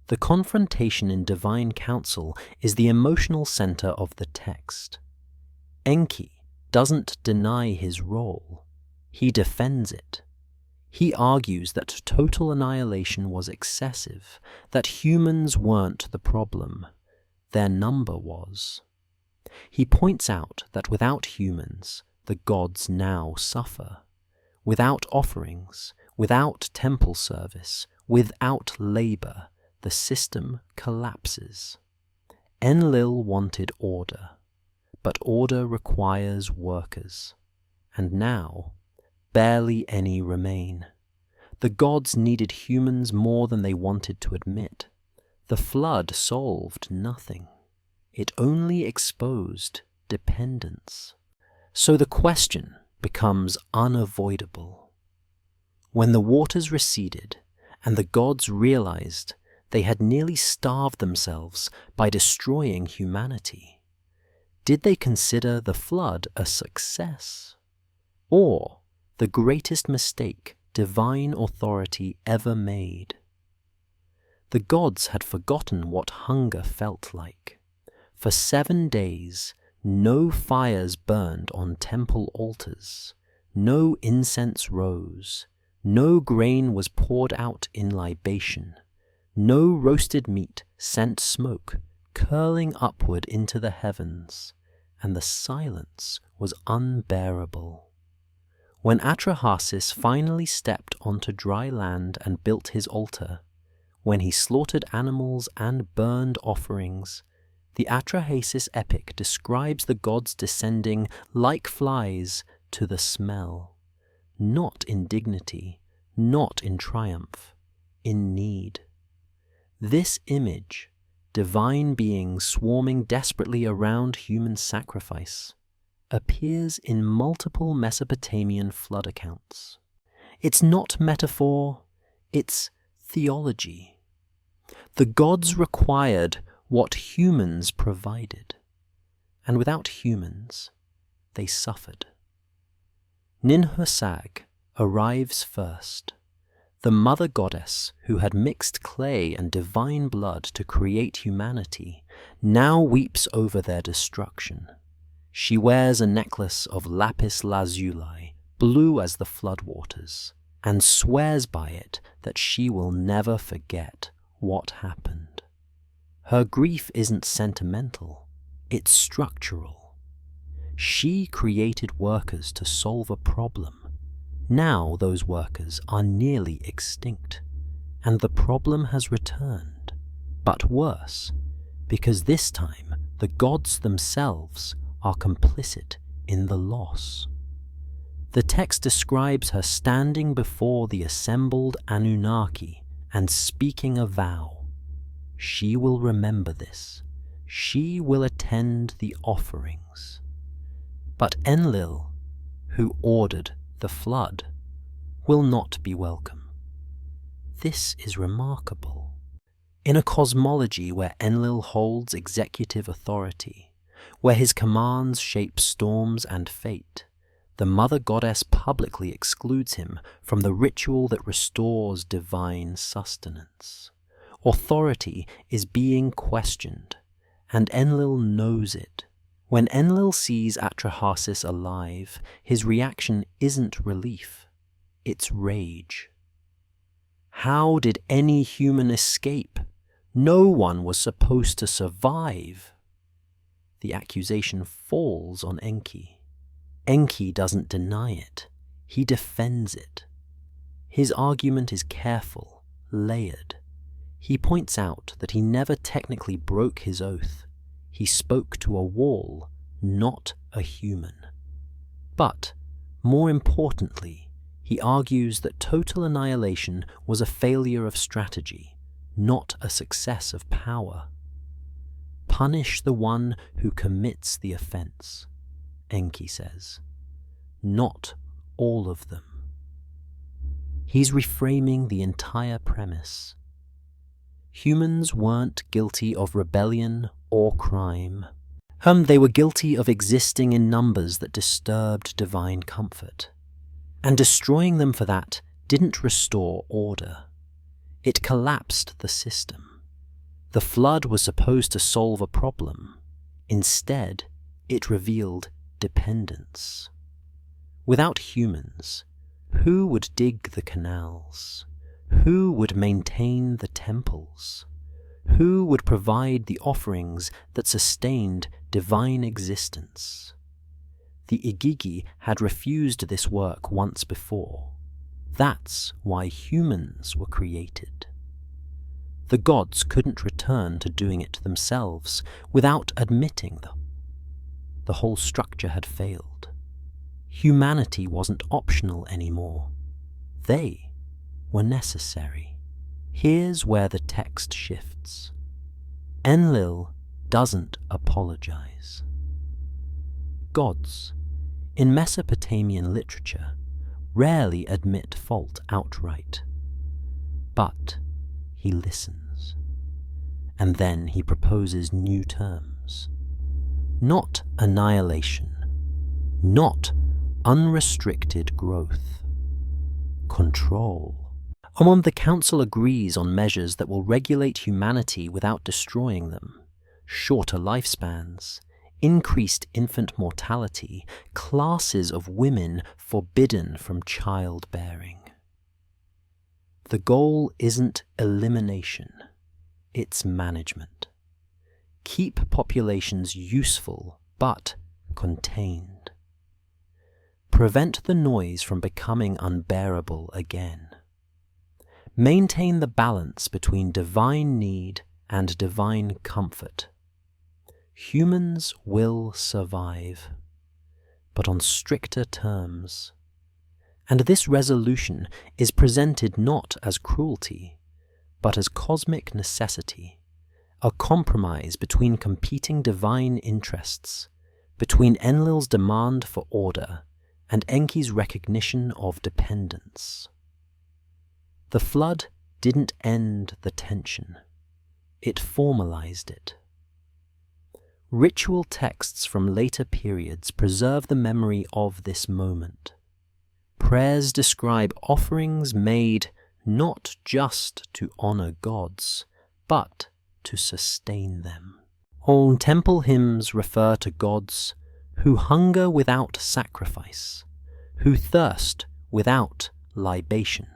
The confrontation in divine council is the emotional center of the text. Enki doesn't deny his role. He defends it. He argues that total annihilation was excessive, that humans weren't the problem. Their number was. He points out that without humans, the gods now suffer. Without offerings, without temple service, without labor, the system collapses. Enlil wanted order, but order requires workers, and now barely any remain. The gods needed humans more than they wanted to admit. The flood solved nothing. It only exposed dependence. So the question becomes unavoidable. When the waters receded and the gods realized they had nearly starved themselves by destroying humanity, did they consider the flood a success? Or the greatest mistake divine authority ever made? The gods had forgotten what hunger felt like. For 7 days, no fires burned on temple altars, no incense rose, no grain was poured out in libation, no roasted meat sent smoke curling upward into the heavens, and the silence was unbearable. When Atrahasis finally stepped onto dry land and built his altar, when he slaughtered animals and burned offerings, the Atrahasis epic describes the gods descending like flies to the smell, not in dignity, not in triumph, in need. This image, divine beings swarming desperately around human sacrifice, appears in multiple Mesopotamian flood accounts. It's not metaphor, it's theology. The gods required what humans provided, and without humans, they suffered. Ninhursag arrives first. The mother goddess who had mixed clay and divine blood to create humanity now weeps over their destruction. She wears a necklace of lapis lazuli, blue as the floodwaters, and swears by it that she will never forget what happened. Her grief isn't sentimental, it's structural. She created workers to solve a problem. Now those workers are nearly extinct, and the problem has returned. But worse, because this time the gods themselves are complicit in the loss. The text describes her standing before the assembled Anunnaki and speaking a vow. She will remember this. She will attend the offerings. But Enlil, who ordered the flood, will not be welcome. This is remarkable. In a cosmology where Enlil holds executive authority, where his commands shape storms and fate, the mother goddess publicly excludes him from the ritual that restores divine sustenance. Authority is being questioned, and Enlil knows it. When Enlil sees Atrahasis alive, his reaction isn't relief, it's rage. How did any human escape? No one was supposed to survive. The accusation falls on Enki. Enki doesn't deny it, he defends it. His argument is careful, layered. He points out that he never technically broke his oath. He spoke to a wall, not a human. But, more importantly, he argues that total annihilation was a failure of strategy, not a success of power. Punish the one who commits the offense, Enki says. Not all of them. He's reframing the entire premise. Humans weren't guilty of rebellion or crime. They were guilty of existing in numbers that disturbed divine comfort. And destroying them for that didn't restore order. It collapsed the system. The flood was supposed to solve a problem. Instead, it revealed dependence. Without humans, who would dig the canals? Who would maintain the temples? Who would provide the offerings that sustained divine existence? The Igigi had refused this work once before. That's why humans were created. The gods couldn't return to doing it themselves without admitting the whole structure had failed. Humanity wasn't optional anymore. They were necessary. Here's where the text shifts. Enlil doesn't apologize. Gods, in Mesopotamian literature, rarely admit fault outright. But he listens. And then he proposes new terms. Not annihilation. Not unrestricted growth. Control. And when the council agrees on measures that will regulate humanity without destroying them, shorter lifespans, increased infant mortality, classes of women forbidden from childbearing. The goal isn't elimination, it's management. Keep populations useful but contained. Prevent the noise from becoming unbearable again. Maintain the balance between divine need and divine comfort. Humans will survive, but on stricter terms. And this resolution is presented not as cruelty, but as cosmic necessity, a compromise between competing divine interests, between Enlil's demand for order and Enki's recognition of dependence. The flood didn't end the tension, it formalized it. Ritual texts from later periods preserve the memory of this moment. Prayers describe offerings made not just to honor gods, but to sustain them. All temple hymns refer to gods who hunger without sacrifice, who thirst without libation.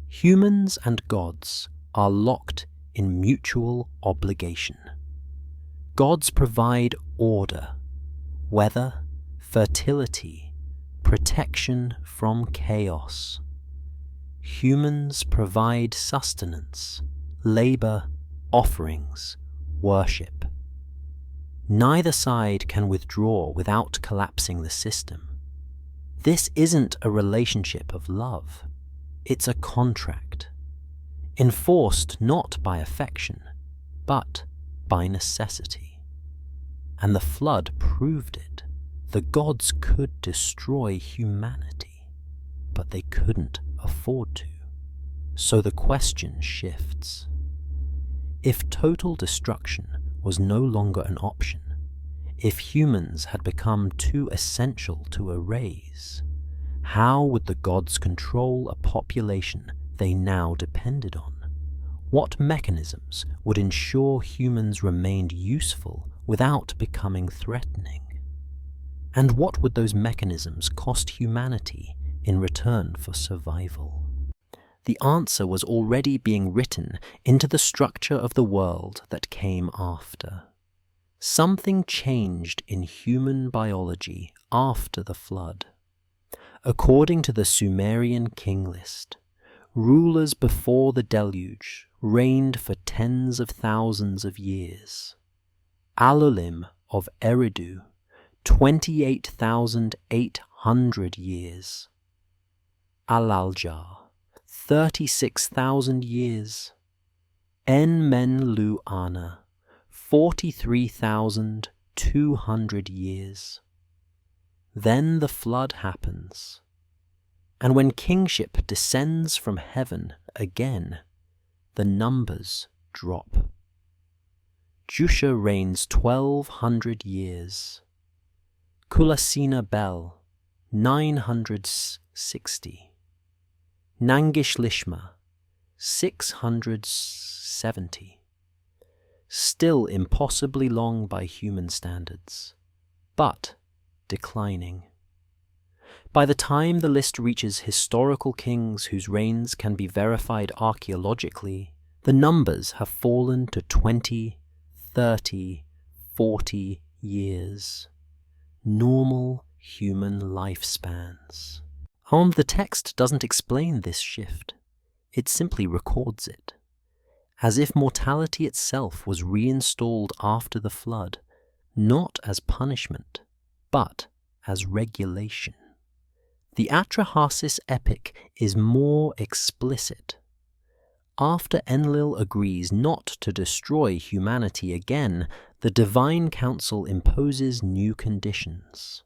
Humans and gods are locked in mutual obligation. Gods provide order, weather, fertility, protection from chaos. Humans provide sustenance, labor, offerings, worship. Neither side can withdraw without collapsing the system. This isn't a relationship of love. It's a contract, enforced not by affection, but by necessity. And the flood proved it. The gods could destroy humanity, but they couldn't afford to. So the question shifts. If total destruction was no longer an option, if humans had become too essential to erase, how would the gods control a population they now depended on? What mechanisms would ensure humans remained useful without becoming threatening? And what would those mechanisms cost humanity in return for survival? The answer was already being written into the structure of the world that came after. Something changed in human biology after the flood. According to the Sumerian king list, rulers before the deluge reigned for tens of thousands of years. Alulim of Eridu, 28,800 years. Alaljar, 36,000 years. En-men-lu-ana, 43,200 years. Then the flood happens, and when kingship descends from heaven again, the numbers drop. Jusha reigns 1,200 years. Kulasina Bel, 960. Nangish Lishma, 670. still impossibly long by human standards, but declining. By the time the list reaches historical kings whose reigns can be verified archaeologically, the numbers have fallen to 20, 30, 40 years. Normal human lifespans. The text doesn't explain this shift. It simply records it, as if mortality itself was reinstalled after the flood, not as punishment, but as regulation. The Atrahasis epic is more explicit. After Enlil agrees not to destroy humanity again, the Divine Council imposes new conditions.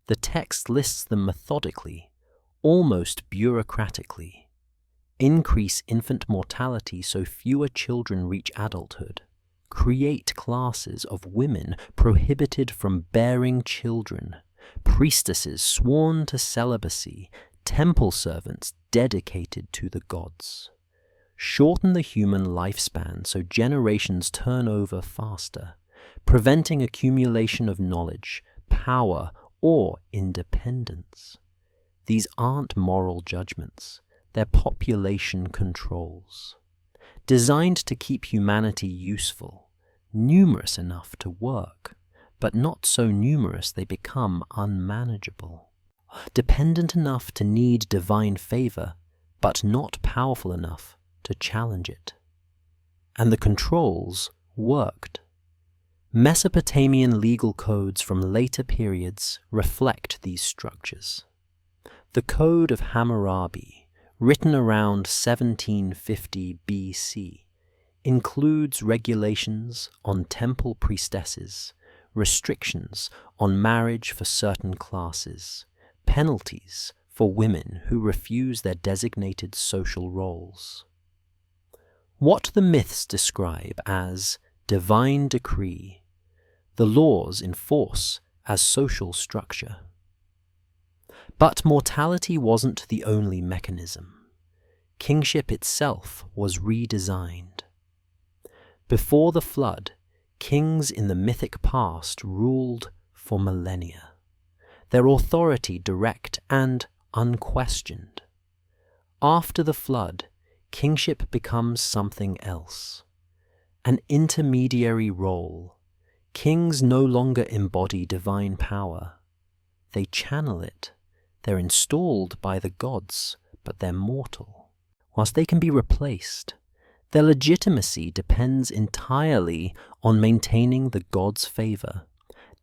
The text lists them methodically, almost bureaucratically. Increase infant mortality so fewer children reach adulthood. Create classes of women prohibited from bearing children, priestesses sworn to celibacy, temple servants dedicated to the gods. Shorten the human lifespan so generations turn over faster, preventing accumulation of knowledge, power, or independence. These aren't moral judgments. They're population controls, designed to keep humanity useful, numerous enough to work, but not so numerous they become unmanageable, dependent enough to need divine favor, but not powerful enough to challenge it. And the controls worked. Mesopotamian legal codes from later periods reflect these structures. The Code of Hammurabi, written around 1750 BC, includes regulations on temple priestesses, restrictions on marriage for certain classes, penalties for women who refuse their designated social roles. What the myths describe as divine decree, the laws enforce as social structure. But mortality wasn't the only mechanism. Kingship itself was redesigned. Before the flood, kings in the mythic past ruled for millennia, their authority direct and unquestioned. After the flood, kingship becomes something else, an intermediary role. Kings no longer embody divine power. They channel it. They're installed by the gods, but they're mortal. Whilst they can be replaced, their legitimacy depends entirely on maintaining the gods' favor,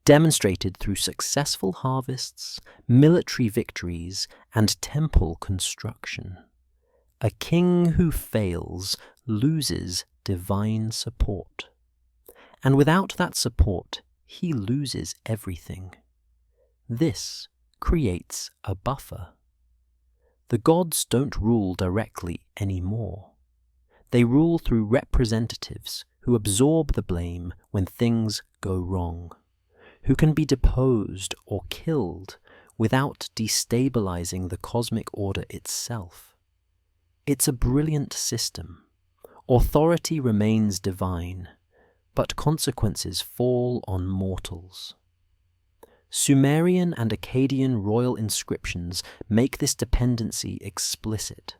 demonstrated through successful harvests, military victories, and temple construction. A king who fails loses divine support. And without that support, he loses everything. This creates a buffer. The gods don't rule directly anymore. They rule through representatives who absorb the blame when things go wrong, who can be deposed or killed without destabilizing the cosmic order itself. It's a brilliant system. Authority remains divine, but consequences fall on mortals. Sumerian and Akkadian royal inscriptions make this dependency explicit.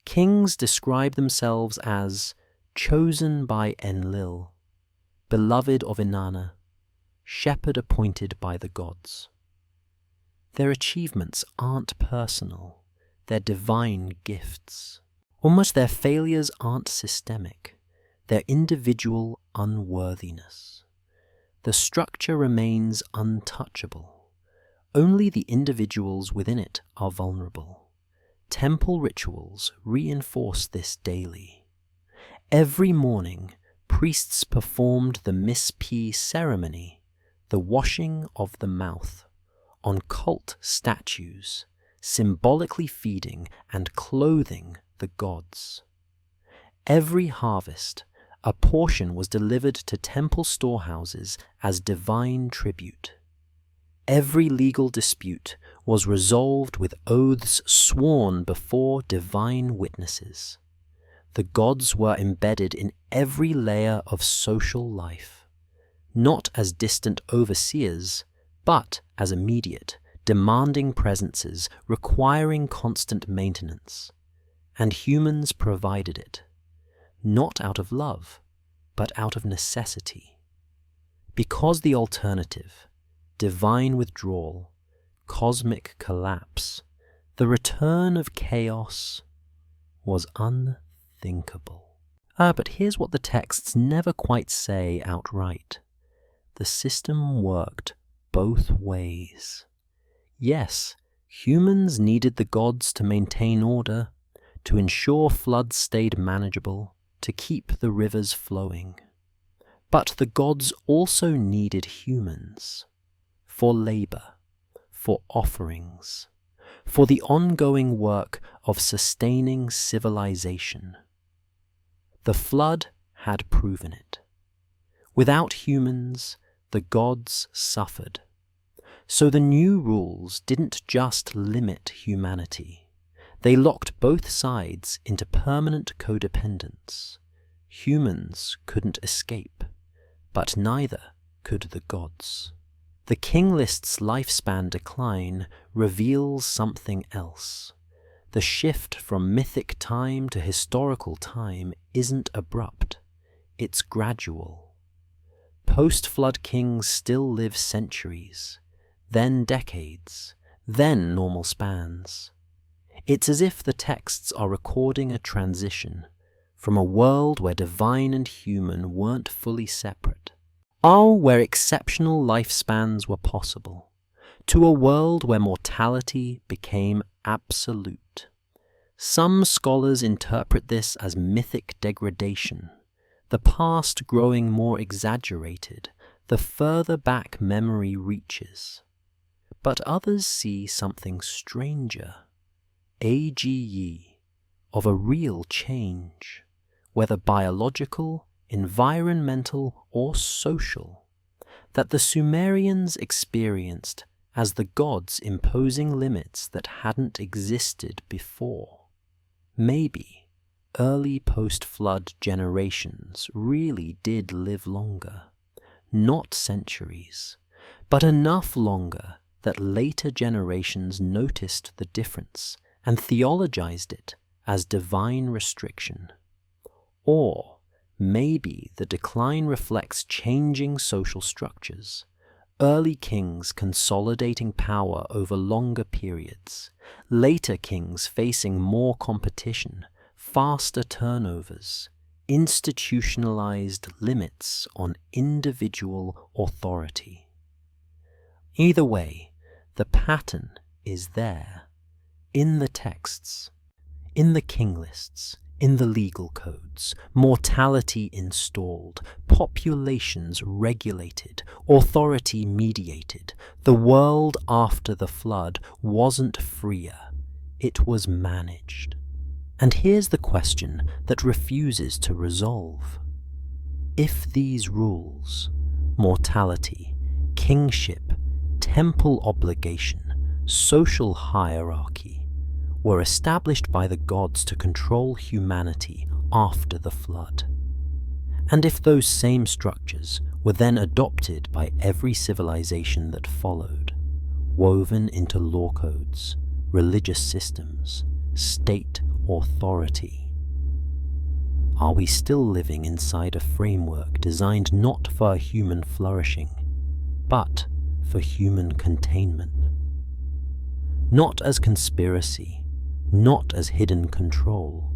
Kings describe themselves as chosen by Enlil, beloved of Inanna, shepherd appointed by the gods. Their achievements aren't personal, they're divine gifts. Almost their failures aren't systemic, they're individual unworthiness. The structure remains untouchable. Only the individuals within it are vulnerable. Temple rituals reinforce this daily. Every morning, priests performed the Mispi ceremony, the washing of the mouth, on cult statues, symbolically feeding and clothing the gods. Every harvest, a portion was delivered to temple storehouses as divine tribute. Every legal dispute was resolved with oaths sworn before divine witnesses. the gods were embedded in every layer of social life, not as distant overseers, but as immediate, demanding presences requiring constant maintenance, and humans provided it, not out of love, but out of necessity. Because the alternative, divine withdrawal, cosmic collapse, the return of chaos, was unthinkable. But here's what the texts never quite say outright. The system worked both ways. Yes, humans needed the gods to maintain order, to ensure floods stayed manageable, to keep the rivers flowing. But the gods also needed humans for labor, for offerings, for the ongoing work of sustaining civilization. The flood had proven it. Without humans, the gods suffered. So the new rules didn't just limit humanity. They locked both sides into permanent codependence. Humans couldn't escape, but neither could the gods. The king list's lifespan decline reveals something else. The shift from mythic time to historical time isn't abrupt. It's gradual. Post-flood kings still live centuries, then decades, then normal spans. It's as if the texts are recording a transition from a world where divine and human weren't fully separate, where exceptional lifespans were possible, to a world where mortality became absolute. Some scholars interpret this as mythic degradation, the past growing more exaggerated the further back memory reaches. But others see something stranger, of a real change, whether biological, environmental, or social, that the Sumerians experienced as the gods imposing limits that hadn't existed before. Maybe early post-flood generations really did live longer, not centuries, but enough longer that later generations noticed the difference and theologized it as divine restriction. Or maybe the decline reflects changing social structures, early kings consolidating power over longer periods, later kings facing more competition, faster turnovers, institutionalized limits on individual authority. Either way, the pattern is there, in the texts, in the king lists, in the legal codes, mortality installed, populations regulated, authority mediated. The world after the flood wasn't freer, it was managed. And here's the question that refuses to resolve. If these rules, mortality, kingship, temple obligation, social hierarchy, were established by the gods to control humanity after the flood, and if those same structures were then adopted by every civilization that followed, woven into law codes, religious systems, state authority, are we still living inside a framework designed not for human flourishing, but for human containment? Not as conspiracy, not as hidden control,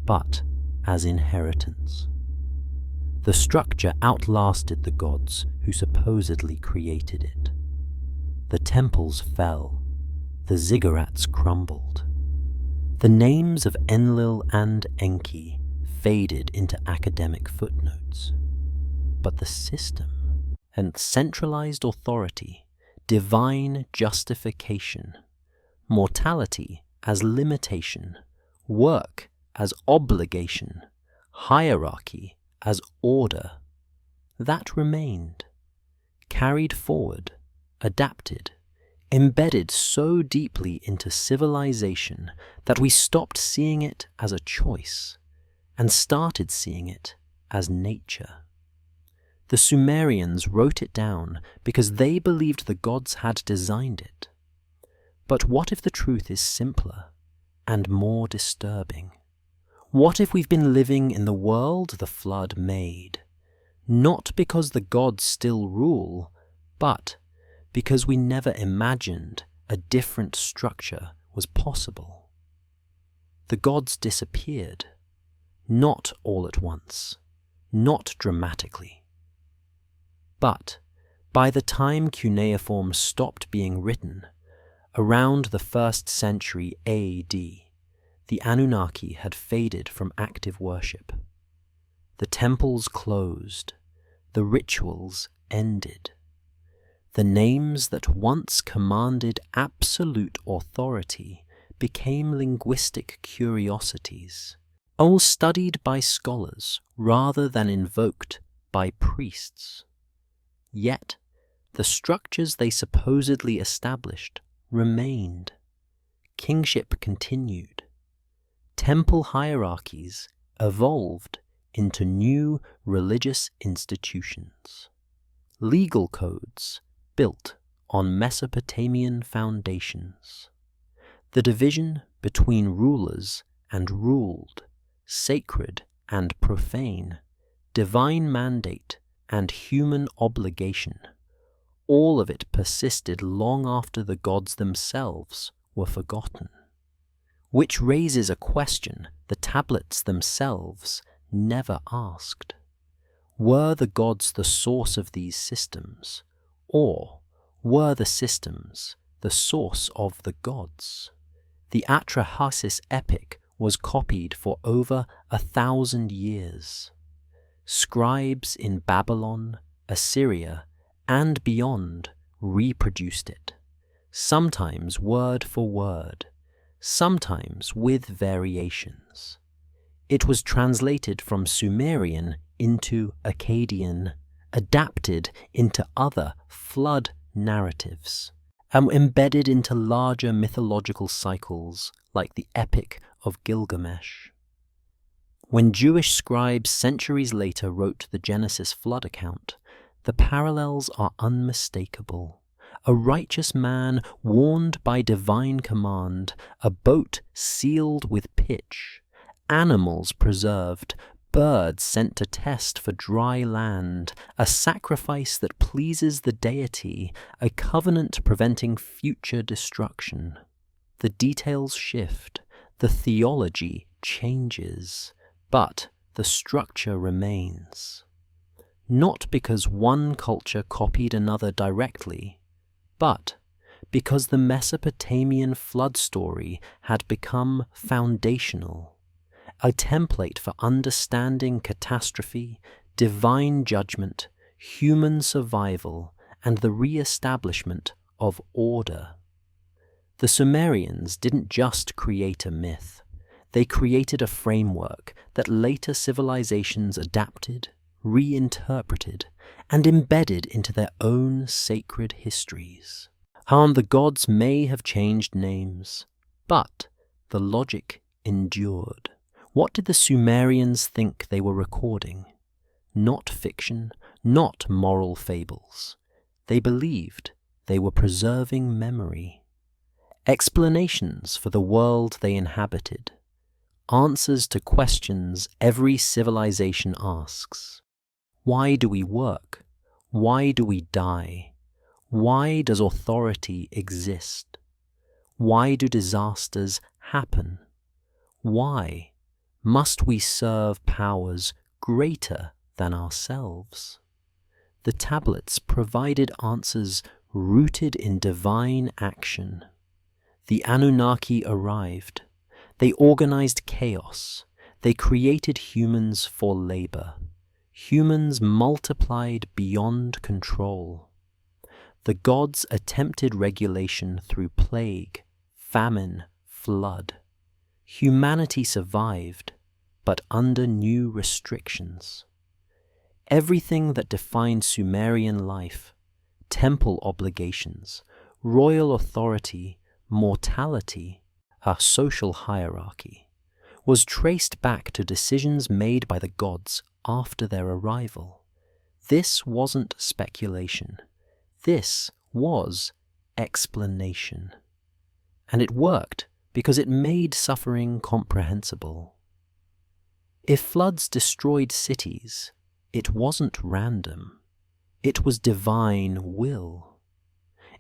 but as inheritance. The structure outlasted the gods who supposedly created it. The temples fell, the ziggurats crumbled. The names of Enlil and Enki faded into academic footnotes. But the system and centralized authority, divine justification, mortality as limitation, work as obligation, hierarchy as order, that remained, carried forward, adapted, embedded so deeply into civilization that we stopped seeing it as a choice and started seeing it as nature. The Sumerians wrote it down because they believed the gods had designed it. But what if the truth is simpler and more disturbing? What if we've been living in the world the flood made, not because the gods still rule, but because we never imagined a different structure was possible? The gods disappeared, not all at once, not dramatically. But by the time cuneiform stopped being written, around the 1st century AD, the Anunnaki had faded from active worship. The temples closed, the rituals ended. The names that once commanded absolute authority became linguistic curiosities, all studied by scholars rather than invoked by priests. Yet, the structures they supposedly established remained. Kingship continued. Temple hierarchies evolved into new religious institutions. Legal codes built on Mesopotamian foundations. The division between rulers and ruled, sacred and profane, divine mandate and human obligation, all of it persisted long after the gods themselves were forgotten. Which raises a question the tablets themselves never asked. Were the gods the source of these systems, or were the systems the source of the gods? The Atrahasis epic was copied for over 1,000 years. Scribes in Babylon, Assyria, and beyond reproduced it, sometimes word for word, sometimes with variations. It was translated from Sumerian into Akkadian, adapted into other flood narratives, and embedded into larger mythological cycles like the Epic of Gilgamesh. When Jewish scribes centuries later wrote the Genesis flood account, the parallels are unmistakable. A righteous man warned by divine command, a boat sealed with pitch, animals preserved, birds sent to test for dry land, a sacrifice that pleases the deity, a covenant preventing future destruction. The details shift, the theology changes, but the structure remains. Not because one culture copied another directly, but because the Mesopotamian flood story had become foundational, a template for understanding catastrophe, divine judgment, human survival, and the re-establishment of order. The Sumerians didn't just create a myth. They created a framework that later civilizations adapted, reinterpreted, and embedded into their own sacred histories. The gods may have changed names, but the logic endured. What did the Sumerians think they were recording? Not fiction, not moral fables. They believed they were preserving memory. Explanations for the world they inhabited. Answers to questions every civilization asks. Why do we work? Why do we die? Why does authority exist? Why do disasters happen? Why must we serve powers greater than ourselves? The tablets provided answers rooted in divine action. The Anunnaki arrived. They organized chaos. They created humans for labor. Humans multiplied beyond control. The gods attempted regulation through plague, famine, flood. Humanity survived, but under new restrictions. Everything that defined Sumerian life, temple obligations, royal authority, mortality, a social hierarchy, was traced back to decisions made by the gods after their arrival. This wasn't speculation. This was explanation. And it worked because it made suffering comprehensible. If floods destroyed cities, it wasn't random. It was divine will.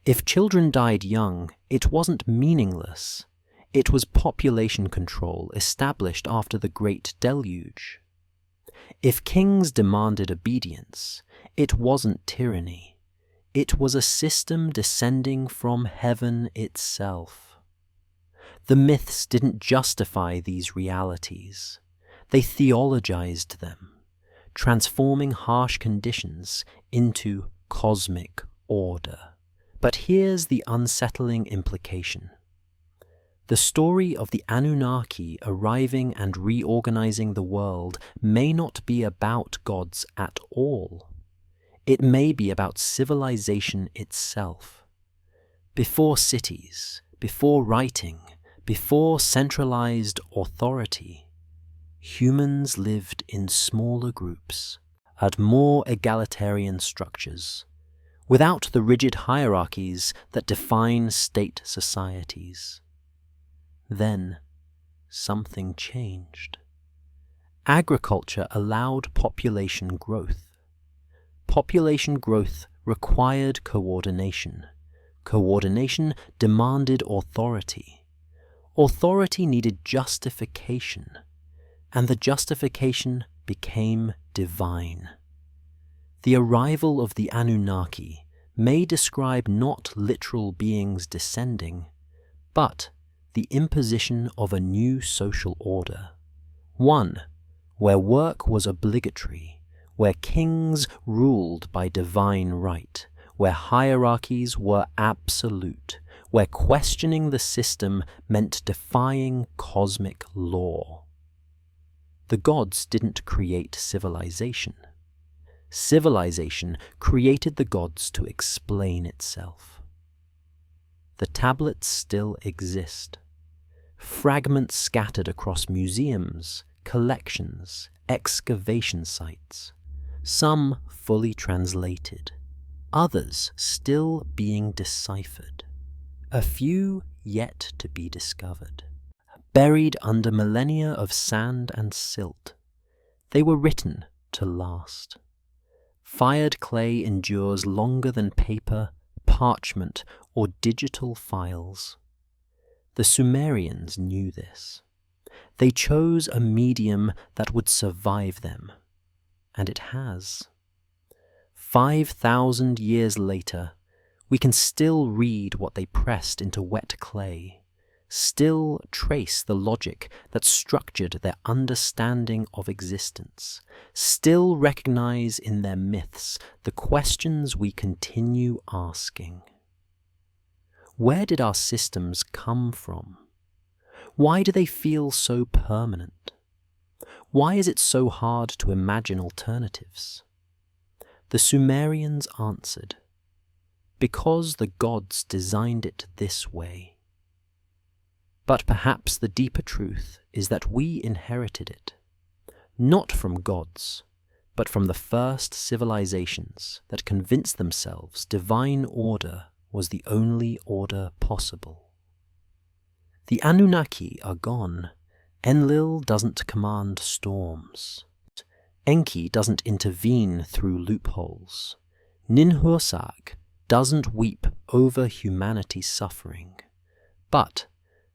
If children died young, it wasn't meaningless. It was population control established after the Great Deluge. If kings demanded obedience, it wasn't tyranny. It was a system descending from heaven itself. The myths didn't justify these realities. They theologized them, transforming harsh conditions into cosmic order. But here's the unsettling implication. The story of the Anunnaki arriving and reorganizing the world may not be about gods at all. It may be about civilization itself. Before cities, before writing, before centralized authority, humans lived in smaller groups, at more egalitarian structures, without the rigid hierarchies that define state societies. Then, something changed. Agriculture allowed population growth. Population growth required coordination. Coordination demanded authority. Authority needed justification, and the justification became divine. The arrival of the Anunnaki may describe not literal beings descending, but the imposition of a new social order, one where work was obligatory, where kings ruled by divine right, where hierarchies were absolute, where questioning the system meant defying cosmic law. The gods didn't create civilization. Civilization created the gods to explain itself. The tablets still exist. Fragments scattered across museums, collections, excavation sites. Some fully translated, others still being deciphered. A few yet to be discovered. Buried under millennia of sand and silt, they were written to last. Fired clay endures longer than paper, parchment, or digital files. The Sumerians knew this. They chose a medium that would survive them, and it has. 5,000 years later, we can still read what they pressed into wet clay, still trace the logic that structured their understanding of existence, still recognize in their myths the questions we continue asking. Where did our systems come from? Why do they feel so permanent? Why is it so hard to imagine alternatives? The Sumerians answered, because the gods designed it this way. But perhaps the deeper truth is that we inherited it, not from gods, but from the first civilizations that convinced themselves divine order was the only order possible. The Anunnaki are gone. Enlil doesn't command storms. Enki doesn't intervene through loopholes. Ninhursag doesn't weep over humanity's suffering. But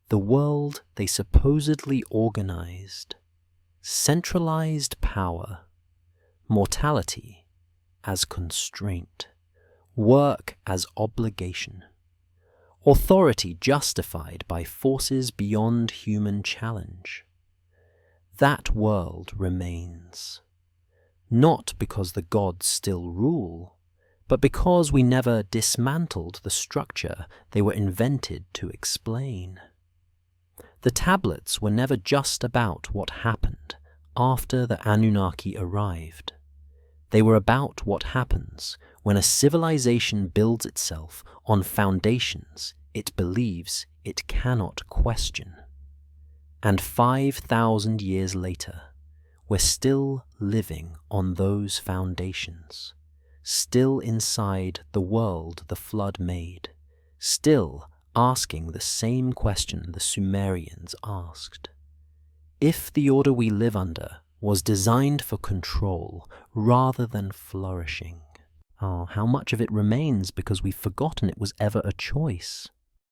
the world they supposedly organized, centralized power, mortality as constraint, work as obligation, authority justified by forces beyond human challenge. That world remains, not because the gods still rule, but because we never dismantled the structure they were invented to explain. The tablets were never just about what happened after the Anunnaki arrived. They were about what happens when a civilization builds itself on foundations it believes it cannot question. And 5,000 years later, we're still living on those foundations, still inside the world the flood made, still asking the same question the Sumerians asked. If the order we live under was designed for control rather than flourishing, how much of it remains because we've forgotten it was ever a choice?